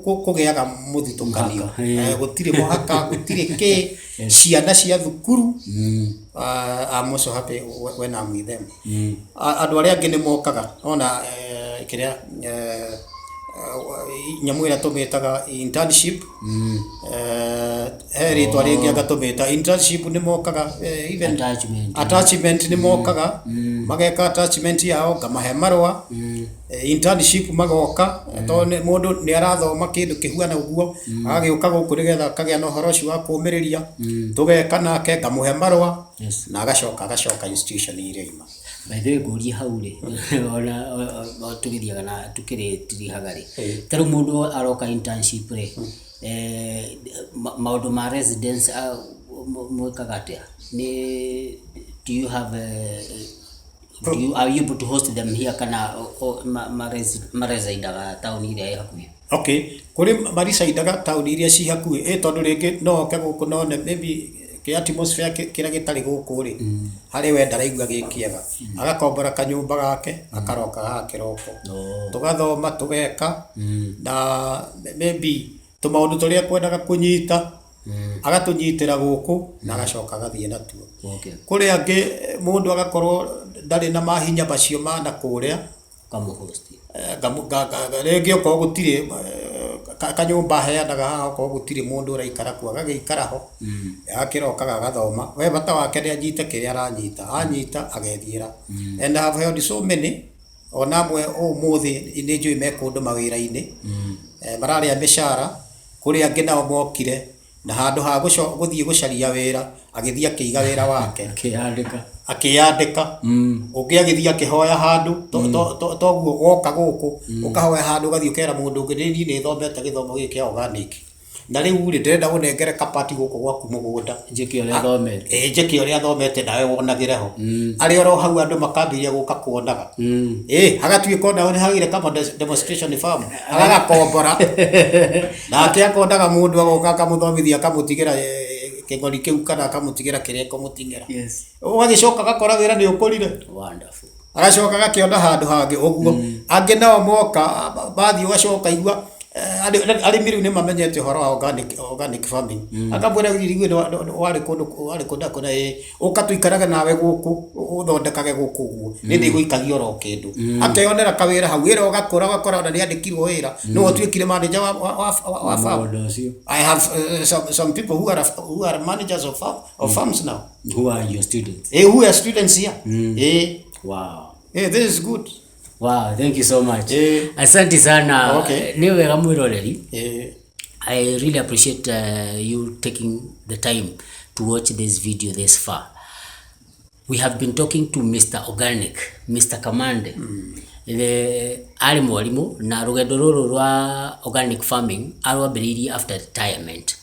kũgĩaga mũthitũkanio gũtirĩ mũhaka gũtirĩ kĩ ciana cia thukuru I'm also happy when I'm with them andũ arĩa angĩ nĩ mokaga ona kĩrĩa nyamũ ĩrĩa tũmĩtaga internship rĩtwa rĩngĩ agatũmĩta internship nĩ mokaga even attachment nĩ mokaga mageka attachment yao ngamahe marũa internship magoka tondũ mũndũ nĩ arathoma kĩndũ kĩhuana ũguo agagĩũka gũkũ nĩgetha akagĩa na ũhoro ũcio wa kũũmĩrĩria tũgeka nake ngamũhe marũa na agacoka institution iria ima Baithe ngũrie hau rĩ ona tũgithiaga na tũkĩrĩtirihaga rĩ tarĩ mũndũ aroka internship rĩ maũndũ ma residence mwĩkaga atĩa nĩ do you have are you able to host them here kana maresidaga taũni iria ĩ hakuhĩ okay kũrĩ maresidaga taũni iria ci hakuhĩ tondũ rĩngĩ no oke gũkũ no maybe ke atmosphere kĩrĩa gĩtarĩ gũkũ rĩ harĩ we ndaraigua gĩkĩega agakombora kanyũmba gake akaroka haha kĩroko tũgathoma tũgeka na maybe tũmaũndũ tũrĩa kwendaga kũnyita agatũnyitĩra gũkũ na agacoka agathiĩ natuo kũrĩa angĩ mũndũ agakorwo ndarĩ na mahinya macio ma na kũrĩa rĩngĩ okorwo gũtirĩ kanyũmba heanaga haha okorwo gũtirĩ mũndũ ũraikara kuo agagĩikara ho agakĩrokaga agathoma we bata wake nĩ anyite kĩrĩa anyita agethiĩra and I have heard so many ona amwe ũmũthĩ nĩ njũĩ me kũndũ mawĩra-inĩ mararĩa mĩcara kũrĩa angĩ nao mokire na handũ ha gũthiĩ gũcaria wĩra agĩthiĩ akĩiga wĩra wake akĩyandĩka ũngĩ agĩthiĩ akĩhoya handũ toguo woka gũkũ ũkahoya handũ ũgathiĩ ũkera mũndũ ũngĩ nĩ niĩ thomete gĩthomo gĩkĩ kĩa organic na rĩu rĩ ndĩrenda ũnengere kabati gũkũ gwaku mũgũnda njĩke ũrĩa thomete nawe wonagĩre ho arĩa oro hau andũ makambĩrĩria gũka kuonaga hagatuĩka ona nĩ hagĩre kama demonstration farm agagakombora nake akonaga mũndũ agoka akamũthomithia akamũtigĩra kĩgori kĩu kana akamũtigĩra kĩrĩa ekũmũtigĩra ũgagĩcoka agakora wĩra nĩ ũkũrire agacoka agakĩona handũ hangĩ ũguo angĩ nao moka bathiĩ ũgacoka igua arĩmi rĩu nĩ mamenyete ũhoro wa organic farming akamwĩra warĩ kũndũ kũna ũka tũikaraga nawe gũkũ ũthondekage gũkũ ũguo nĩ ndĩgũikagia oro kĩndũ akeyonera kawĩra hau wĩra ũgakũra ũgakora ona nĩ andĩkirwo wĩra no ũtuĩkire manager wa farm I have some people who are managers of farms now who are your students who are students here wow this is good. Wow, thank you so much. Asante sana. Okay. Ni wega mwiroreri. I really appreciate you taking the time to watch this video this far. We have been talking to Mr. Organic, Mr. Kamande. Ari mwalimu na rugendo rũrũ rwa organic farming arwambĩrĩirie after retirement.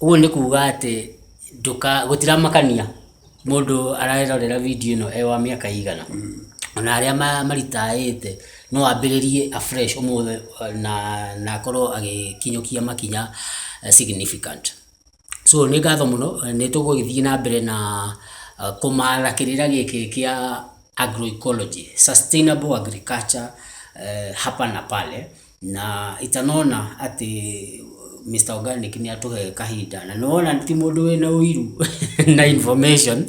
Ũguo nĩ kuuga atĩ gũtiramakania mũndũ ararorera video ĩno wa mĩaka igana. Ona arĩa maritaĩte no ambĩrĩrie afresh ũmũthĩ na akorwo agĩkinyũkia makinya significant. So nĩ ngatho mũno nĩ tũgũgĩthiĩ na mbere na kũmara kĩrĩra gĩkĩ kĩa agroecology, sustainable agriculture hapa na pale, na itanona atĩ Mr. Organic nĩ atũhe kahinda na nona ti mũndũ wĩna ũiru na information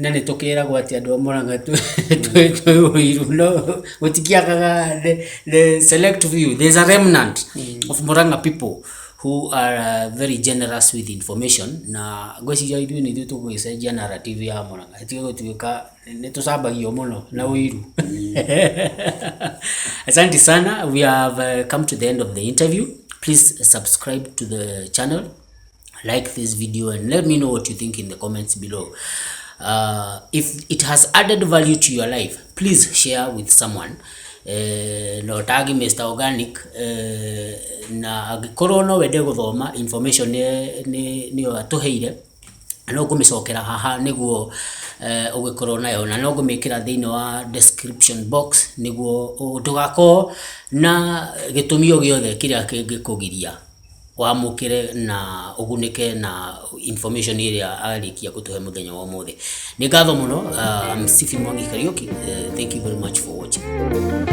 na nĩ tũkĩragwo atĩ andũ amoranga twĩ ũiru no gũtikiagaga the select few. There's a remnant of Murang'a people who are very generous with information na ngwĩciria ithuĩ nĩ ithuĩ tũgũgĩcenjia narrative ya Murang'a ĩtige gũtuĩka nĩ tũcambagio mũno na ũiru. Asante sana. We have come to the end of the interview. Please subscribe to the channel, like this video and let me know what you think in the comments below. If it has added value to your life, please share with someone. No tagi Mr. Organic na agikorwo no wende guthoma information ni atuheire no ngumicokera haha niguo ugikorwo nayo na no ngumikira thiini wa description box niguo ndugako na gitumio giothe kiria kingikugiria wamukire na ugunike na information iria arikia gutuhe muthenya wa muthe. Ni ngatho muno. I'm Stephen Mwangi Kariuki. Thank you very much for watching.